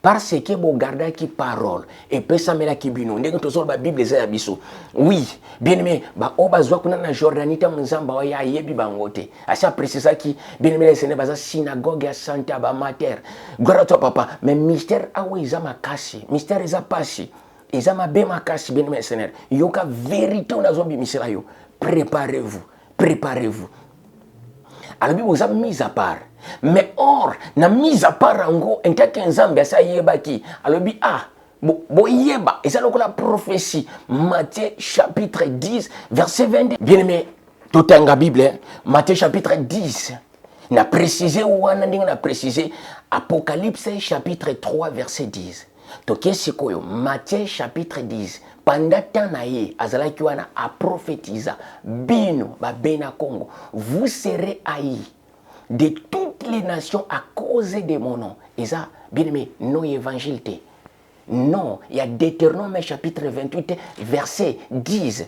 parce que vous gardez qui parole et pesa mela ki bino ndenge tozolo ba Bible za biso. Oui, bien aimé, ba obazwa kuna na Jordanite mzamba wa ya yebi bangote. Asa précisa ki bien aimé les sene baza synagogue ya Santa ba mater. Gloire à toi papa, mais mystère awe izama kasi, mystère iza pasi. Izama be makasi bien aimé Seigneur. Yoka vérité on azobi misela yo. Préparez-vous, préparez-vous. Alors vous avez mis à part. Mais or, na mise à part en en tant qu'ensemble, ça y est baki. Alors bo yeba, et ça donc la prophétie. Matthieu chapitre 10, verset 22. Bien aimé, tout en la Bible, Matthieu chapitre 10. N'a précisé ou on a précisé Apocalypse chapitre 3, verset 10. Donc, c'est quoi? Matthieu chapitre 10. Pendant temps azala kiwana a prophétisa bino ba bena Congo, vous serez haïs de toutes les nations à cause de mon nom. Et ça, bien aimé, non évangile. Non, il y a Deutéronome chapitre 28, verset 10.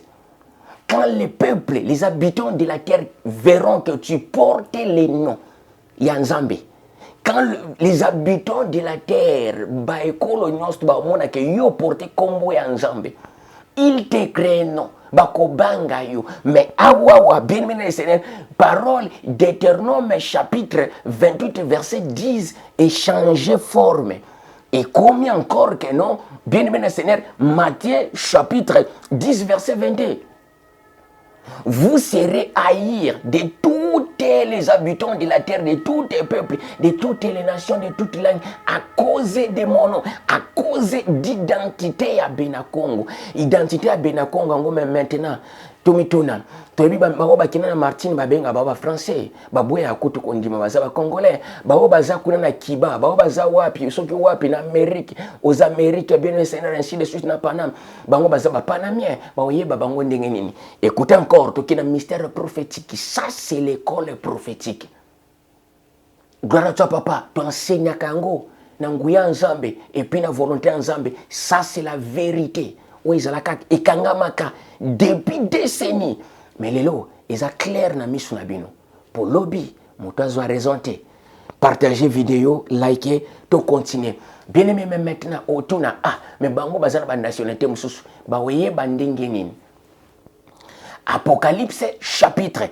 Quand les peuples, les habitants de la terre verront que tu portes les noms, il y a un Zambé. Quand les habitants de la terre, ils te craignent, non. Mais awawa, bien mené Seigneur, parole d'Éternome chapitre 28, verset 10, et changer forme. Et combien encore que non, bien mené Seigneur, Matthieu chapitre 10, verset 22. Vous serez haïr de tous les habitants de la terre, de tous les peuples, de toutes les nations, de toutes les langues, à cause de mon nom, à cause d'identité à Benakongo. Identité à Benakongo, mais maintenant, Tomitona. Toyebi baoba kina na Martine babenga baba français babwe ya kutu kondima baza ba congolais baoba za kuna na Kiba baoba za wapi soki wapi na Amérique aux Amériques bien Seigneur ainsi de suite na Panama bango baza ba panamien baoyeba bango ndenge nini. Écoutez encore to kina mystère prophétique, ça c'est l'école prophétique. Gloire à toi papa, tu enseignes kango na nguya nzambe et puis na volonté nzambe, ça c'est la vérité. Oui, zalaka ekangamaka depuis décennies. Mais lelo, ils ont clair na misu na bino. Pour lobby, moutazo a raisonné. Partagez vidéo, likez, to continuer. Bien aimé même maintenant autona mais bango bazana ba nationalité mususu ba weye bandenge nini. Apocalypse chapitre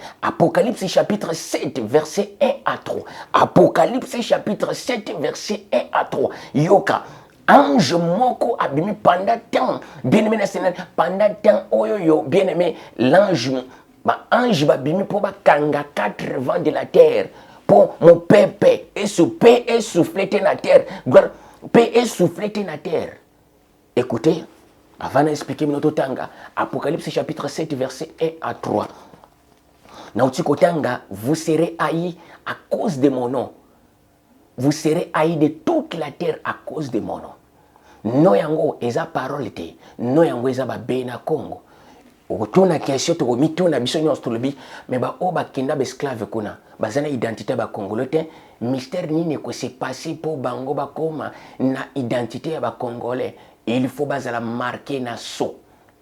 7 verset 1 à 3. Apocalypse chapitre 7 verset 1 à 3. Yoka ange moko abimi pendant temps bien aimé Seigneur pendant temps oyoyo bien aimé l'ange ange babimi pour ba kanga 4 vents de la terre pour mon pépé et souffler na terre gloire paix et souffler na terre. Écoutez avant d'expliquer notre tanga Apocalypse chapitre 7 verset 1 à 3. Nautiko tanga vous serez haïs à cause de mon nom. Vous serez haïs de toute la terre à cause de mon nom. No yango eza parole te. No yango eza ba bena Congo. Otuna question to mituna biso nyonso tolobi mais ba oba kenda ba esclave kuna. Bazana identité ba congolais te. Mystère nini ko se passer pour bango ba koma na identité ya ba congolais. Il faut bazala marquer na so.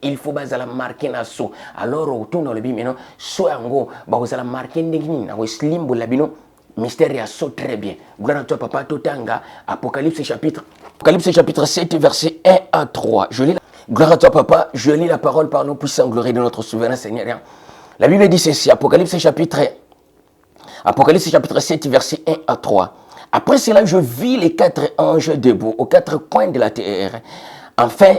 Il faut bazala marquer na so. Alors otuna lobi maintenant so yango ba ozala marquer ndenge nini na slimbo la bino. Mystère ya so très bien. Gloire à toi papa totanga Apocalypse chapitre 7 verset 1 à 3. Je lis gloire à toi papa, je lis la parole par nos puissants glorieux de notre souverain Seigneur. La Bible dit ceci, Apocalypse chapitre 7 verset 1 à 3. Après cela, je vis les 4 anges debout aux 4 coins de la terre, afin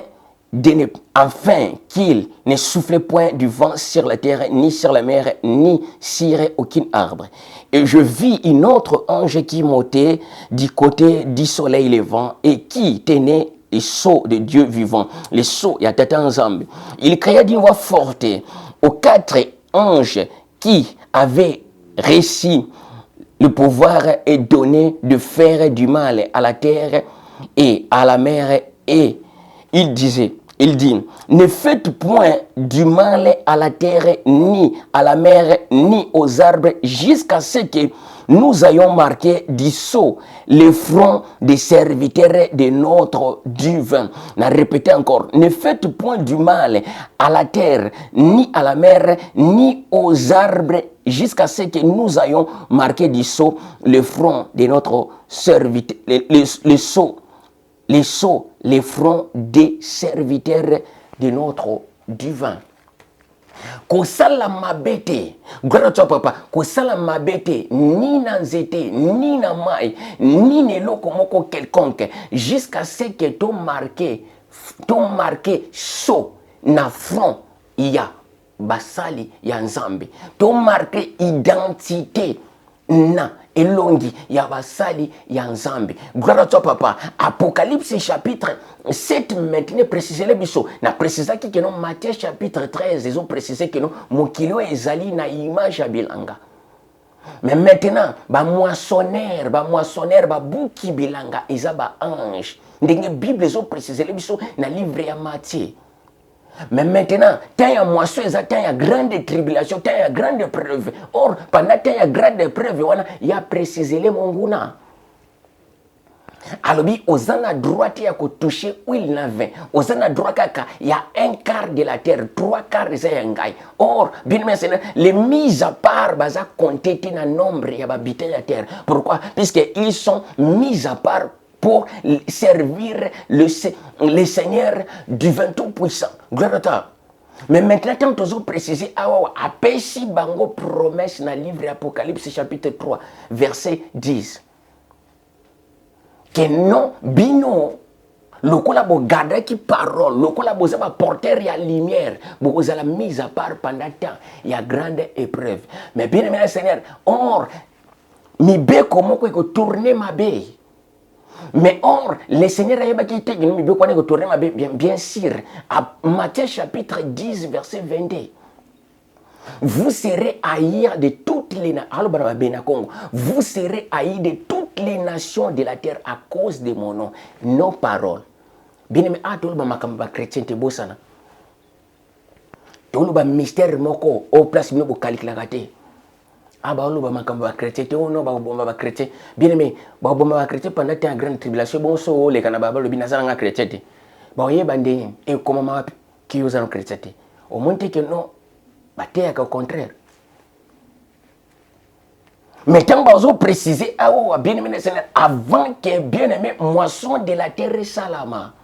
qu'il ne soufflait point du vent sur la terre, ni sur la mer, ni sur aucun arbre. Et je vis une autre ange qui montait du côté du soleil levant et qui tenait les sceaux de Dieu vivant. Les sceaux, il y a tata ensemble. Il cria d'une voix forte aux 4 anges qui avaient réussi le pouvoir est donné de faire du mal à la terre et à la mer. Et il dit, ne faites point du mal à la terre, ni à la mer, ni aux arbres, jusqu'à ce que nous ayons marqué du sceau les fronts des serviteurs de notre divin. On a répété encore, ne faites point du mal à la terre, ni à la mer, ni aux arbres, jusqu'à ce que nous ayons marqué du sceau le front de notre serviteur, le sceau les sceaux, les fronts des serviteurs de notre divin. Kosala mabete, gloire à toi papa, kosala mabete, ni na nzete, ni na mai, ni neloko moko quelconque, jusqu'à ce que ton marqué sceau na front ya basali ya nzambe, ton marqué identité na elongi ya basali ya nzambe. Gloire à toi papa. Apocalypse chapitre 7 maintenant précisé le biso na précisa ki non Matthieu chapitre 13 ils ont précisé que non mokilo ezali na image ya bilanga. Mais maintenant ba moissonneur ba buki bilanga eza ba ange. Ndenge Bible ils ont précisé le biso na livre ya Matthieu. Mais maintenant, tant il y a moisson, tant il y a grande tribulation, tant il y a grande épreuve. Or, pendant tant il y a grande épreuve, il y a précisé les monguna. Alors, aux ans droite, il y a touché huile na vin. Aux ans droite, il y a un quart de la terre, trois quarts de ça, or, bien maintenant, les mises à part, baza compté dans le nombre, il y a habité la terre. Pourquoi? Puisqu'ils sont mis à part pour servir le Seigneur divin tout-puissant. Gloire à toi. Mais maintenant, tant que vous précisez, apesi bango promesse dans le livre Apocalypse chapitre 3, verset 10. Que non, bino, lokola bo garda qui parole, lokola bo zaba porteur ya lumière, bo la mise à part pendant temps, il y a grande épreuve. Mais bien aimé Seigneur, or, mi be comment que tourner ma bé. Mais or, le Seigneur a dit que bien sûr, à Matthieu chapitre 10, verset 22. Vous serez haïs de toutes les nations. Vous serez haïs de toutes les nations de la terre à cause de mon nom. Nos paroles. Bien aimé, tout le monde chrétien te bossana. Tout le monde mystère moko au place de nos calculatés. Ah bah on va chrétien on va chrétien bien aimé bah on va chrétien pendant une grande tribulation bon so les canababa le binasa nga chrétien bah yé bandé et comment ma qui ose en chrétien au moins que non bah t'es au contraire mais tant bah on préciser ah bien aimé avant que bien aimé moisson de la terre salama.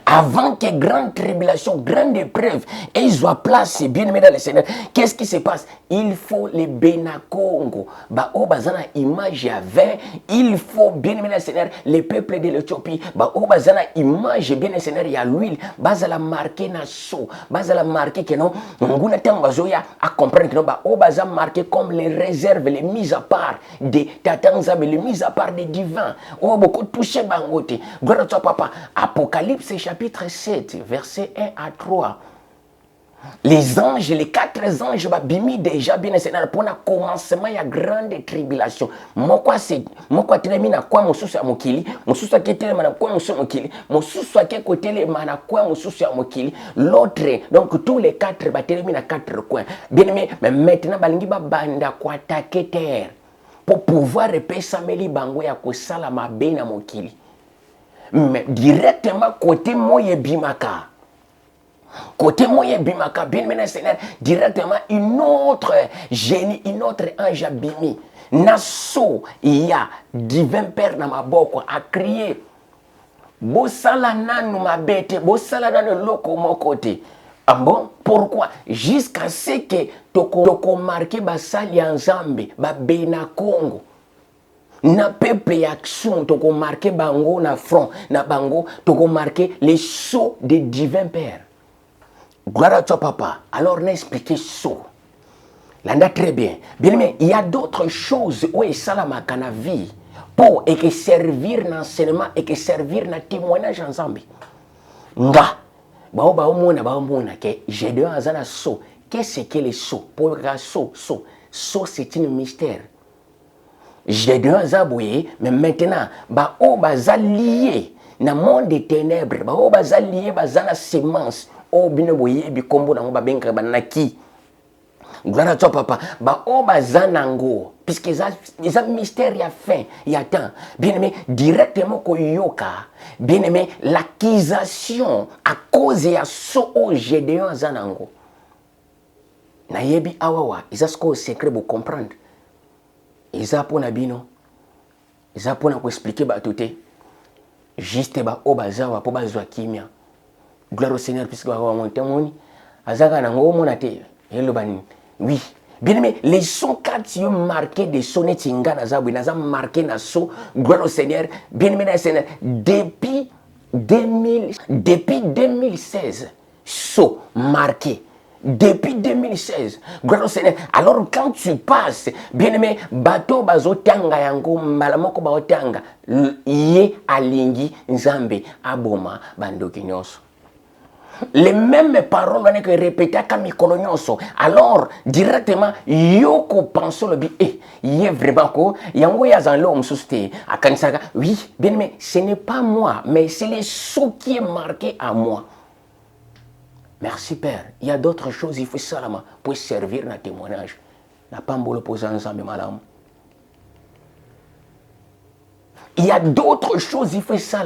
Avant que grande tribulation, grande épreuve, et ils soient placés, bien aimés dans le Seigneur, qu'est-ce qui se passe? Il faut les Benakongo, bazana image avait, il faut bien aimé dans le Seigneur, les peuples de l'Éthiopie, bazana image bien aimé Seigneur, il y a l'huile, bazala marqué na so, bazala marqué que non, nguna tambazoya à comprendre que non, bazala marqué comme les réserves, les mises à part des tatanzam, les mises à part des divins, beaucoup touché bangote, gloire à toi papa, Apocalypse. C'est chapitre 7, verset 1 à 3. Les anges, les 4 anges, bimi déjà bien enseigné pour le commencement, il y a grande tribulation. Moi, c'est moi, termine quoi, mon sous à mokili, mon sous à qui termine quoi, mon sous à mokili, mon sous à qui côté les mana quoi, mon sous à mokili, l'autre, donc tous les 4 terminent à 4 coins. Bien aimé, mais maintenant, balingi banda quoi attaquer terre pour pouvoir repérer Sameli Bango ya kusala mabena mokili. Mais directement côté moye bimaka. Côté moye bimaka, bien maintenant Seigneur, directement une autre génie, une autre ange bimi. Nasso, il y a divin père dans ma boko a crié. Bosala nanu ma bête, bosala nanu loko mon côté. Ah bon? Pourquoi? Jusqu'à ce que toko marqué basali ensemble, ba bena Congo. Na peuple et action, tu as marqué bango na front, na bango, tu as marqué les sceaux des divins pères. Gloire à toi, papa. Alors, on a expliqué sceaux. Là, très bien. Bien aimé, il y a d'autres choses où il s'ala ma vie pour et que servir l'enseignement et que servir le témoignage ensemble. Nga, mona que j'ai deux ans à sceaux. Qu'est-ce que les sceaux? Pour le sceaux, c'est un mystère. J'ai deux aboués, mais maintenant, baza lié dans le monde des ténèbres, baza lié dans la sémence, bino boye bi kombo na babenga banaki. Gloire à toi papa, baza nango, puisque les mystères y a fin, y a temps. Bien aimé, directement koyoka, bien aimé, l'accusation à cause ya so o Gédéon zanango. Na yebi awawa, ils ont secret pour comprendre. Ils ont pour nabino, ils ont pour expliquer batoute. juste ba obazawa po bazwa kimia. Gloire au Seigneur puisque va avoir mon témoin. Azaka nango monate. Hello bani. Oui. Bien aimé, les sons quand tu marqué des sonnets tinga nazabu naza marqué na so gloire au Seigneur. Bien aimé Seigneur depuis 2016 so marqué. Depuis 2016, gloire au Seigneur. Alors quand tu passes, bien aimé, bateau bazotanga yango malamoko baotanga ye alingi nzambe aboma bandoki nyonso. Les mêmes paroles on est que répétées comme colonioso. Alors directement yoko pense le bi y est vraiment ko yango ya zan l'homme susté à kanisaka. Oui, bien aimé, ce n'est pas moi, mais c'est les sous qui est marqué à moi. Merci Père. Il y a d'autres choses, il faut ça pour servir dans témoignage. N'a pas posé ensemble, madame. Il y a d'autres choses, il faut ça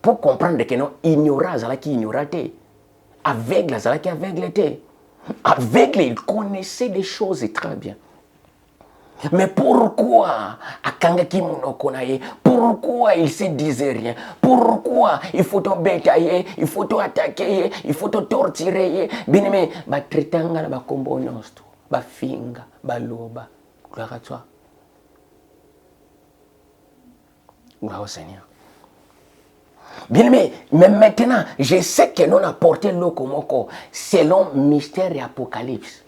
pour comprendre que non, ignorance, là qui ignoratait. Aveugle, là qui aveugle. Aveugle, il connaissait des choses très bien. Mais pourquoi pourquoi il se disait rien? Pourquoi il faut te bétailler, il faut te attaquer, il faut te torturer? Bien aimé, ba tretanga ba kombo nosto, ba finga, ba loba. Gloire à toi. Gloire au Seigneur. Bien aimé, mais maintenant, je sais que l'on a porté l'okomoko selon mystère et apocalypse.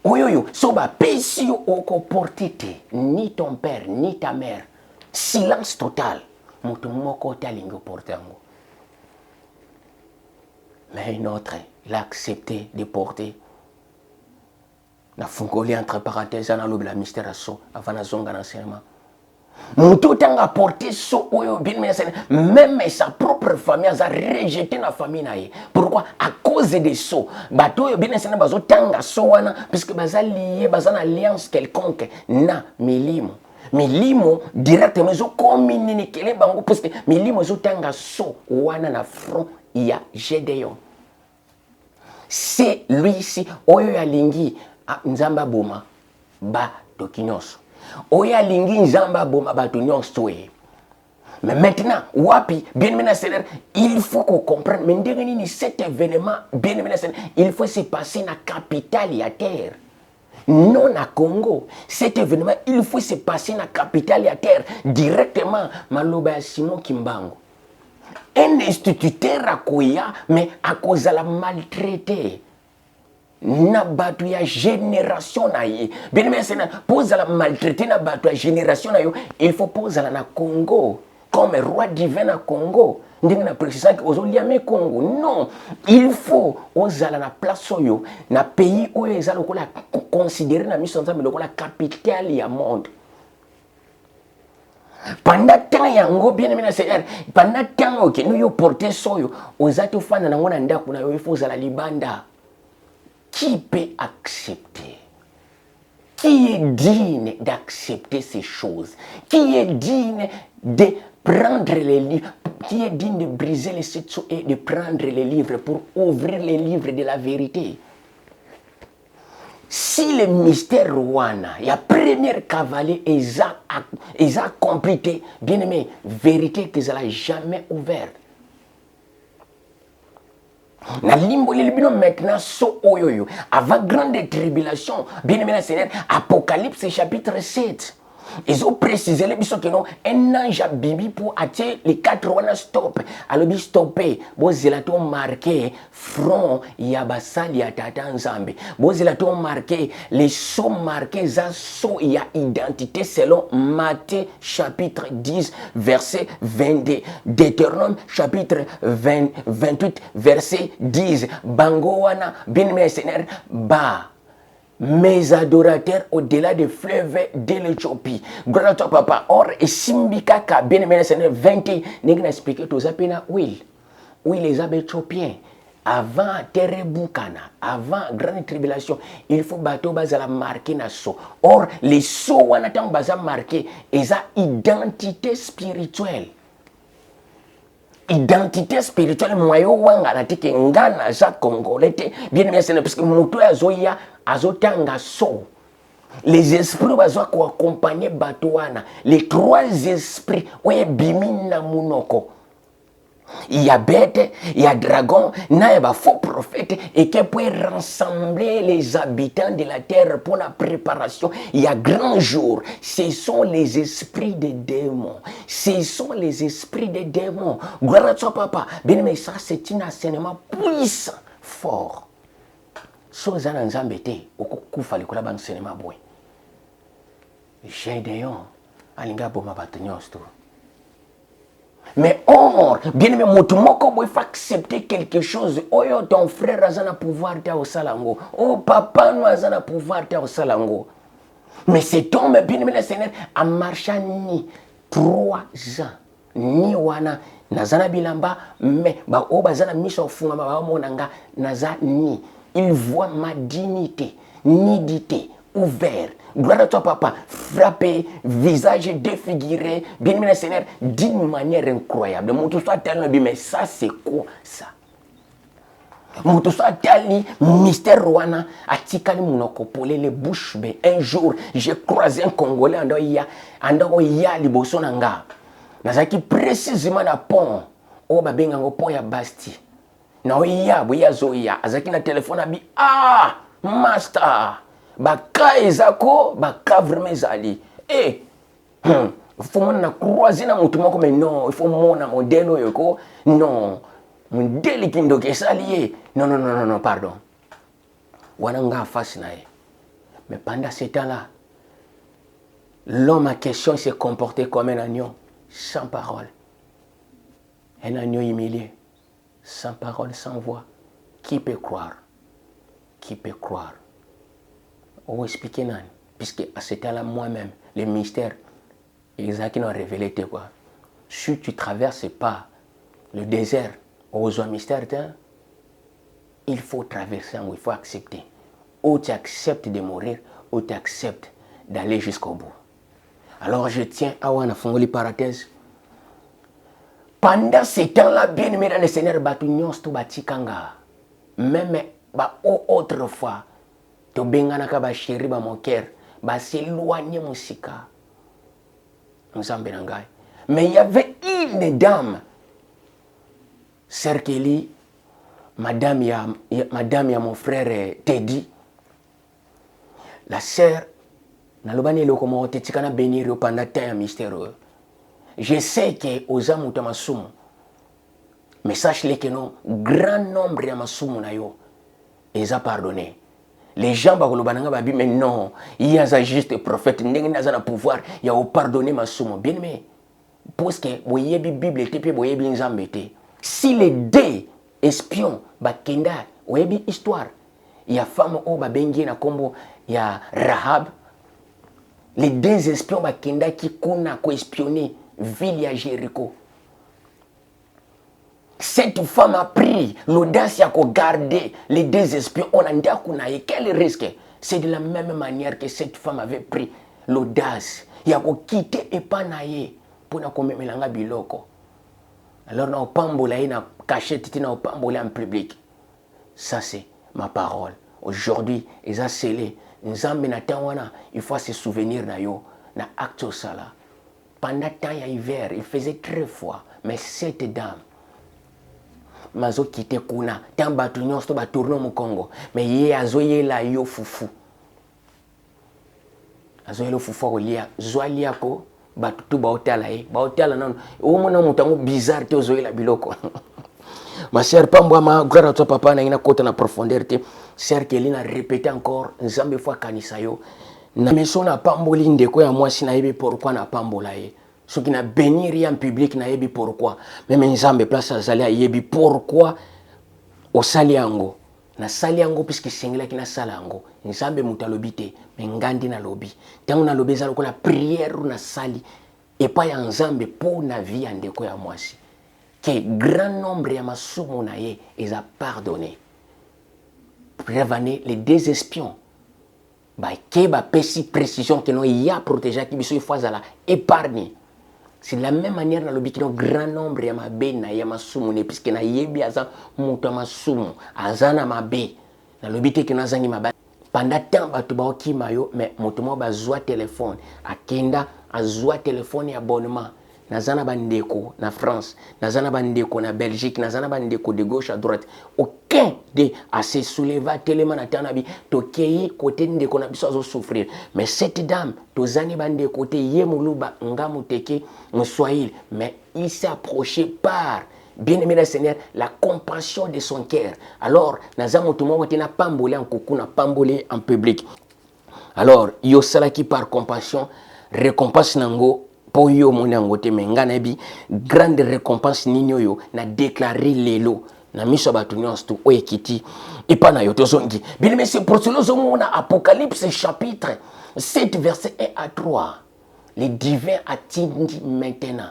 Oui, soba pesio oko portite, ni ton père, ni ta mère. Silence total. Mutu moko talingo portango. Mais une autre, il a accepté de porter. Na fungoli entre parenthèses, na lobe la mystère so, avant na zonga l'enseignement. Mutu tanga porté so oyo bien même sa propre famille a rejeté la famille naïe. Pourquoi? À cause de so. Bato yo bien enseigné bazo tanga so wana puisque baza lié baza alliance quelconque na milimo. Milimo directement zo communiquer bango parce que milimo zo tanga so wana na front ya Gédéon. C'est lui ici oyo ya lingi nzamba boma ba dokinyoso. Oya lingi nzamba boma bato nyonso. Mais maintenant, wapi, bien aimé Seigneur, il faut qu'on comprenne. Mais ndengeni cet événement, bien aimé Seigneur, il faut se passer dans la capitale à terre. Non à Congo. Cet événement, il faut se passer dans la capitale à terre. Directement, Maloba Simon Kimbango. Un instituteur à Koya, mais à cause de la maltraité. Na batu ya génération na ye. Bien aimé Seigneur, pose la maltraité na batu ya génération na yo, il faut poser la na Congo comme roi divin na Congo. Ndenge na précision que ozoliame Congo. Non, il faut ozala na place oyo na pays oyo ezala lokola considéré na mission nzambe lokola capitale ya monde. Pendant temps yango bien aimé Seigneur, pendant temps que nous yo porter soyo, ozatu fana na ngona ndako na yo il faut ozala libanda. Qui peut accepter? Qui est digne d'accepter ces choses? Qui est digne de prendre les livres? Qui est digne de briser les sceaux et de prendre les livres pour ouvrir les livres de la vérité? Si le mystère Rwanda, il y a premier cavalier, ils ont complété, bien aimé, vérité qu'ils n'ont jamais ouverte. Na limbo libino maintenant so oyoyo avant grande tribulation bien aimé Seigneur Apocalypse chapitre 7 ils ont précisé les biso que non un ange a bibi pour attirer les quatre wana stop alors bi stopper bozelato marqué front ya basali ya tata nzambe bozelato marqué les sons marqués za so ya identité selon Matthieu chapitre 10 verset 22 Deutéronome chapitre 28 verset 10 bango wana bien aimé Seigneur ba mes adorateurs au-delà des fleuves de l'Éthiopie. Gloire à toi, papa. Or, et Simbika, ka bien aimé Seigneur 20, n'est-ce pas expliqué tous apena oui les Éthiopiens. Avant Terebukana, avant grande tribulation, il faut bateau bazala marqué na so. Or, les so wanatang baza marqué, ils ont identité spirituelle. Identité spirituelle moyo wanga natike ngana za congolais bien aimé Seigneur parce que muto azoya azotanga so les esprits bazoa ko accompagner batouana les trois esprits oye bimina munoko Il y a bête, il y a dragon, il y a faux prophète et qui peut rassembler les habitants de la terre pour la préparation. Il y a grand jour. Ce sont les esprits des démons. Ce sont les esprits des démons. Gloire à toi, papa. Bien aimé, ça c'est un enseignement puissant, fort. Soza na nzambe te, okukufa likola ba enseignement boy. Gédéon, alinga boma bato nyonso. Mais or, bien aimé, il faut accepter quelque chose. Oh, ton frère a un pouvoir au salango. Oh, papa nous a un pouvoir au salango. Mais cet homme, bien aimé, le Seigneur, a marché ni 3 ans. Ni wana, nazana bilamba, mais, bah, oh, bazana mission funga, bah, monanga, naza ni. Il voit ma dignité, nudité, ouvert. Gloire à toi, papa. Frappé, visage défiguré. Bien aimé le Seigneur, d'une manière incroyable. Mon tout soit tellement bien, mais ça, c'est quoi ça? Mon tout soit tellement mystère Rwanda. Atikali monokopole les bouches. Un jour, j'ai croisé un Congolais en ya liboso nanga. Nazaki précisément na pont. Oh, babenga ngo pont ya Basti. Na oya, boya zoya. Azaki na téléphone abi. Ah, master. Baka ezako, baka vraiment ezali. Eh, il faut qu'on croiser na mutu moko mais non, il faut mona modèle oyoko. Non, modèle qui ndoke salié. Non, non, non, non, non, pardon. Wananga face nae. Mais pendant ce temps-là, l'homme en question s'est comporté comme un agneau, sans parole. Un agneau humilié, sans parole, sans voix. Qui peut croire? Qui peut croire? On va expliquer non. Puisque à ce temps-là, moi-même, les mystères, ils ont révélé quoi. Si tu ne traverses pas le désert, aux mystères, il faut traverser, il faut accepter. Ou tu acceptes de mourir, ou tu acceptes d'aller jusqu'au bout. Alors je tiens à Wana Fongoli parenthèse. Pendant ce temps-là, bien aimé dans le Seigneur, même autrefois, to benganaka ba chéri ba mon cœur ba s'éloigner musika nzambe na ngai. Mais il y avait une dame, Sœur Kelly, madame ya mon frère Teddy, la sœur nalobani loko mo tetikana bénir pendant temps mystérieux. Je sais que aux amuta masumu, mais sache-le que non, grand nombre ya masumu na yo ils a pardonné. Les gens mais non, il y a un juste prophète, il y a un pouvoir, il y a pardonné ma somme. Bien aimé, parce que vous avez la Bible, si les deux espions, vous avez une histoire, il y a femme qui na kombo, il y a Rahab, les deux espions qui ont espionné ville à Jéricho. Cette femme a pris l'audace de garder les deux espions. On a dit quel risque? C'est de la même manière que cette femme avait pris l'audace. Il a quitté et pas naïe pour ne pas mélanger biloko. Alors on pambola na cachette na pambola en public. Ça c'est ma parole. Aujourd'hui, ils ont scellé. Nzambe na tawana, il faut se souvenir na yo na acte sala. Pendant temps il y a hiver, il faisait très froid, mais cette dame mazo kite kuna tamba tu nyonso ba tourner mu Congo mais ye azoye la yo fufu azoye lo fufu ko lia zoali ako ba tu ba hotela non o mona mutango bizarre te ozoye la biloko. Ma sœur pambwa ma gloire à toi papa na ina kota na profondeur te sœur Kelina répéter encore nzambe fois kanisa yo na meso na pamboli ndeko ya mwasi na yebe pourquoi na pambola ye. Ce qui n'a béni rien en public n'a yebi pourquoi. Même Nzambe place à Zalia yebi pourquoi au saliango. Na saliango puisque singla qui na salango. Nzambe mutalobite mais ngandi na lobi. Tant na lobi za la prière na sali et pas ya Nzambe pour na vie andeko ya mwasi. Que grand nombre ya masumu na ye ils a pardonné. Prévenez les deux espions. Ba ke ba pesi précision que non y a protégé qui biso fois la épargné. C'est de la même manière dans le but qu'il y a un grand nombre de bena ya masumu puisque na yebi aza muta masumu azana mabe dans le but qu'il y a zangi mabe pendant temps batu ba ki mayo mais mutu mo ba zwa téléphone akenda azwa téléphone ya abonnement nazana bandeko na France, nazana bandeko na Belgique, nazana bandeko de gauche à droite. Aucun de à se soulever tellement na tanabi tokei côté ndeko na biso souffrir. Mais cette dame tozani bande côté yemuluba ngamuteke mswahili, mais il s'est approché par bien-aimé le Seigneur, la compassion de son cœur. Alors, nazamu tout le monde na pambolé en coucou, na pambolé en public. Alors, yo salaki par compassion, récompense nango pour yo monango te mengana bi grande récompense ninyo yo na déclarer lelo na miso batu nyonso o ekiti ipana yo tozongi. Bien mais c'est pour cela que Apocalypse chapitre 7 verset 1 à 3. Les divins attendent maintenant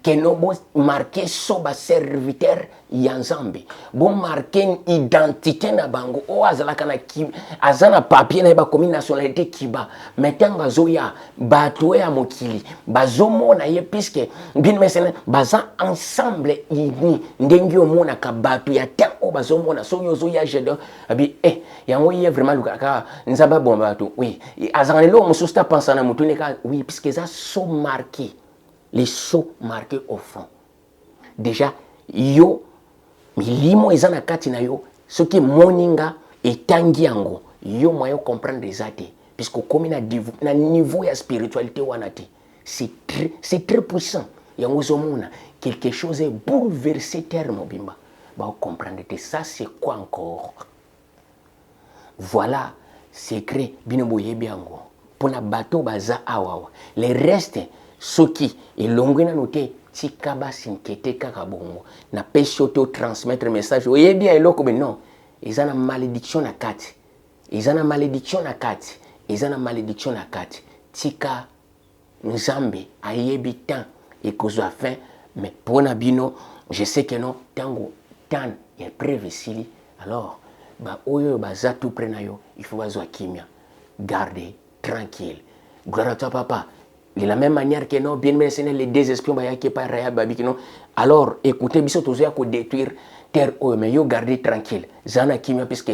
que nous bon marquer soba serviteur yanzambe bon marquer identité na bango o azala kana ki azana papier na ba komi nationalité kiba metanga zoya bato ya mokili bazomo na ye puisque bien mesene baza ensemble ini ndengi omona ka bato ya temps o bazomo na so yozo ya jedo abi yango ye vraiment lukaka nzaba bon bato oui azana lo mususta pensa na mutu ne ka oui puisque ça so marqué. Les sceaux marqués au fond. Déjà, yo, milimo ezana kati na yo, ce qui moninga et tangiango, yo moyo comprendre des athées, puisque comme na niveau de spiritualité wanate, c'est très puissant. Yango zomona, quelque chose est bouleversé terme bimba. Ba comprendre que ça c'est quoi encore? Voilà, secret binoboye biango. Pour na bateau baza awawa. Les restes soki elongwe na noté tikaba sinkete kaka bongo na pesi auto transmettre message oyebi ya eloko be non ezana malédiction na kati ezana malédiction na kati ezana malédiction na kati tika nzambe ayebi tant ekozwa fin mais pona bino je sais que non tango tan ya prévesili alors ba oyo baza tout près na yo il faut bazwa kimia garder tranquille gloire à toi papa. De la même manière que non, bien mentionné les deux espions qui par Raya Babi non. Alors écoutez, biso tozoya ko détruire terre o mais yo garder tranquille. Zana kimia puisque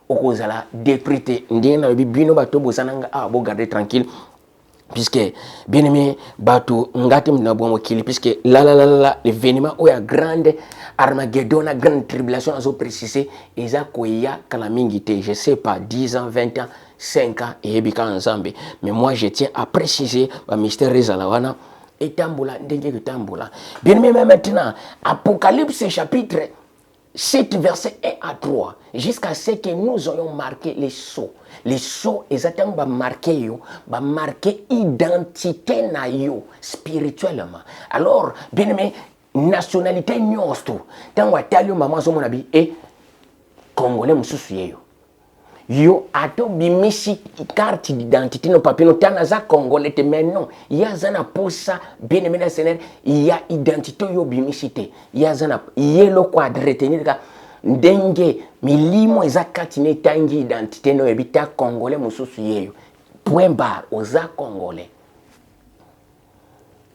okozala détruire ndena bino bato bozananga bo garder tranquille. Puisque bien aimé bato ngati mna bon kili puisque l'événement o ya grande Armageddon, la grande tribulation a précisé eza koya kala mingi te je sais pas 10 ans 20 ans 5 ans et ebika ensemble mais moi je tiens à préciser ba mystère rezalawana et tambola ndenge que tambola bien aimé maintenant Apocalypse chapitre 7 verset 1 à 3 jusqu'à ce que nous ayons marqué les sceaux. Les sceaux exactement ba marqué identité na yo spirituellement. Alors bien aimé nationalité nyonso tango atali maman zo mona bi congolais mususu yeyo yo ato bimisi carte d'identité no papier no tanaza congolais te mais non yazana posa bien aimé na Seigneur ya identité yo bimisité yazana yelo kwa retenir ka ndenge milimo eza kati ne tangi identité no ebita congolais mususu yeyo point barre oza congolais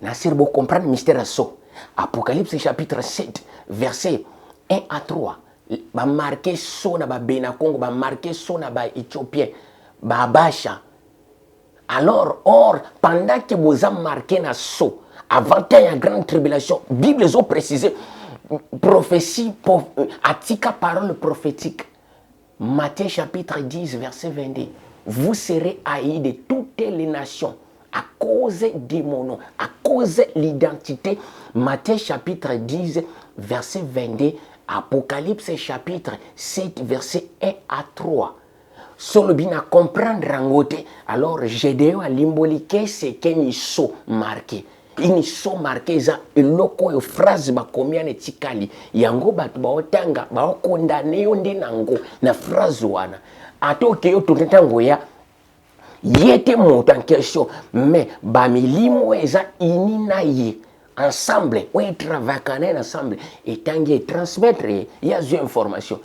na sirbo comprendre mystère so. Apocalypse chapitre 7 verset 1 à 3 ba marqué so na ba bena Congo ba marqué so na ba Éthiopien ba basha. Alors or pendant que vous avez marqué na so avant la grande tribulation Bible ont précisé prophétie atika parole prophétique Matthieu chapitre 10 verset 22 vous serez haïs de toutes les nations à cause de mon nom, à cause de l'identité. Matthieu chapitre 10, verset 22, Apocalypse chapitre 7, verset 1 à 3. Solo bien à comprendre rangote, alors Gédéon a limboliqué ce qu'il so marqué. Il so marqué ça et loko phrase ba combien de tikali yango bat ba otanga ba condamné onde nango na phrase wana atoke yo tutango ya yete monte en question mais bamilimo eza inina ye ensemble on travaille ensemble et tangi transmettre ya zo information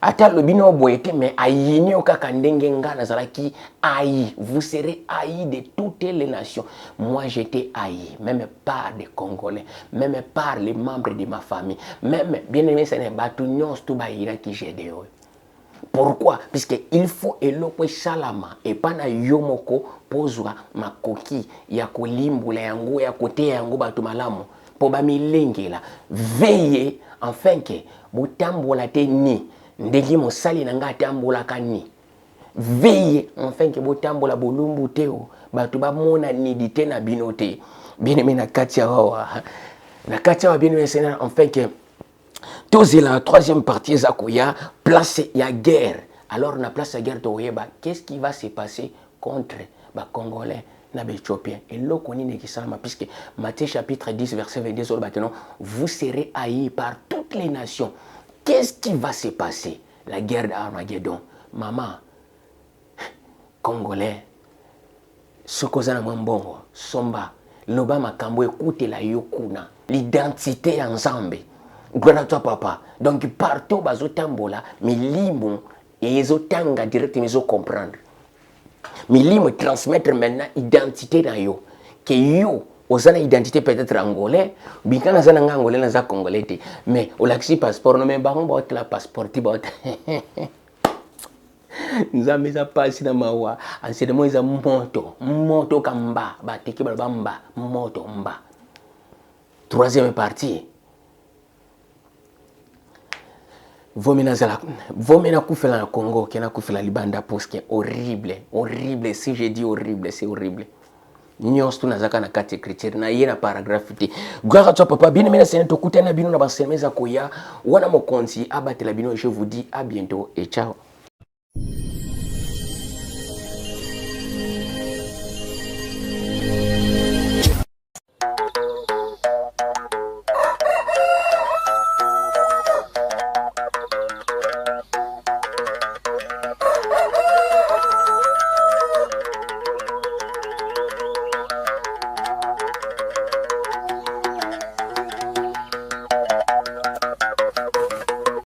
ata lobino boyete mais ayini okaka ndenge ngana zalaki aïe vous serez haïs de toutes les nations. Moi j'étais haï même par des Congolais, même par les membres de ma famille, même bien aimé c'est ne batu nyons tout baïra qui j'ai de Pourquoi? Puisqu'il faut eloko salama et pas na yomoko pozwa makoki ya kolimbula yango ya kote yango bato malamu po ba milengela veiller enfin que botambola te ni ndeki mosali na nga tambola kani veiller enfin que botambola bolumbu teo bato ba mona nidi te na binote bien aimé na katia wa na katia wa bien aimé c'est enfin que tous la troisième partie zakoya place ya guerre. Alors na place ya guerre toyeba qu'est-ce qui va se passer contre ba Congolais na ba Éthiopiens. Et là qu'on est qui salama puisque Matthieu chapitre 10 verset 22 maintenant vous serez haïs par toutes les nations. Qu'est-ce qui va se passer? La guerre d'Armageddon. Maman Congolais sokozana mbongo somba loba makambo écoute la yokuna l'identité ensemble. Gloire à toi, papa. Donc, partout, bazotambola, milimo, et ils otanga directement, ils comprendre. Milimo transmettre maintenant identité dans yo. Que yo, aux ana identité peut-être angolais, bien quand on a angolais, on a congolais. Mais au laxi passeport, non mais baron bot la passeport, ti bot. Nous avons mis à passer dans ma voix. Enseignement, ils ont moto kamba, bateki balbamba, moto mba. Troisième partie. Vomena kufela na Congo, kena kufela libanda poske horrible, horrible. Si je dis horrible, c'est horrible. Nyos tu nazaka na kati écriture na yena paragraphe te. Gloire à toi papa, bien aimé c'est to kutana bino na basemeza koya wana mokonzi abatela bino. Je vous dis à bientôt et ciao.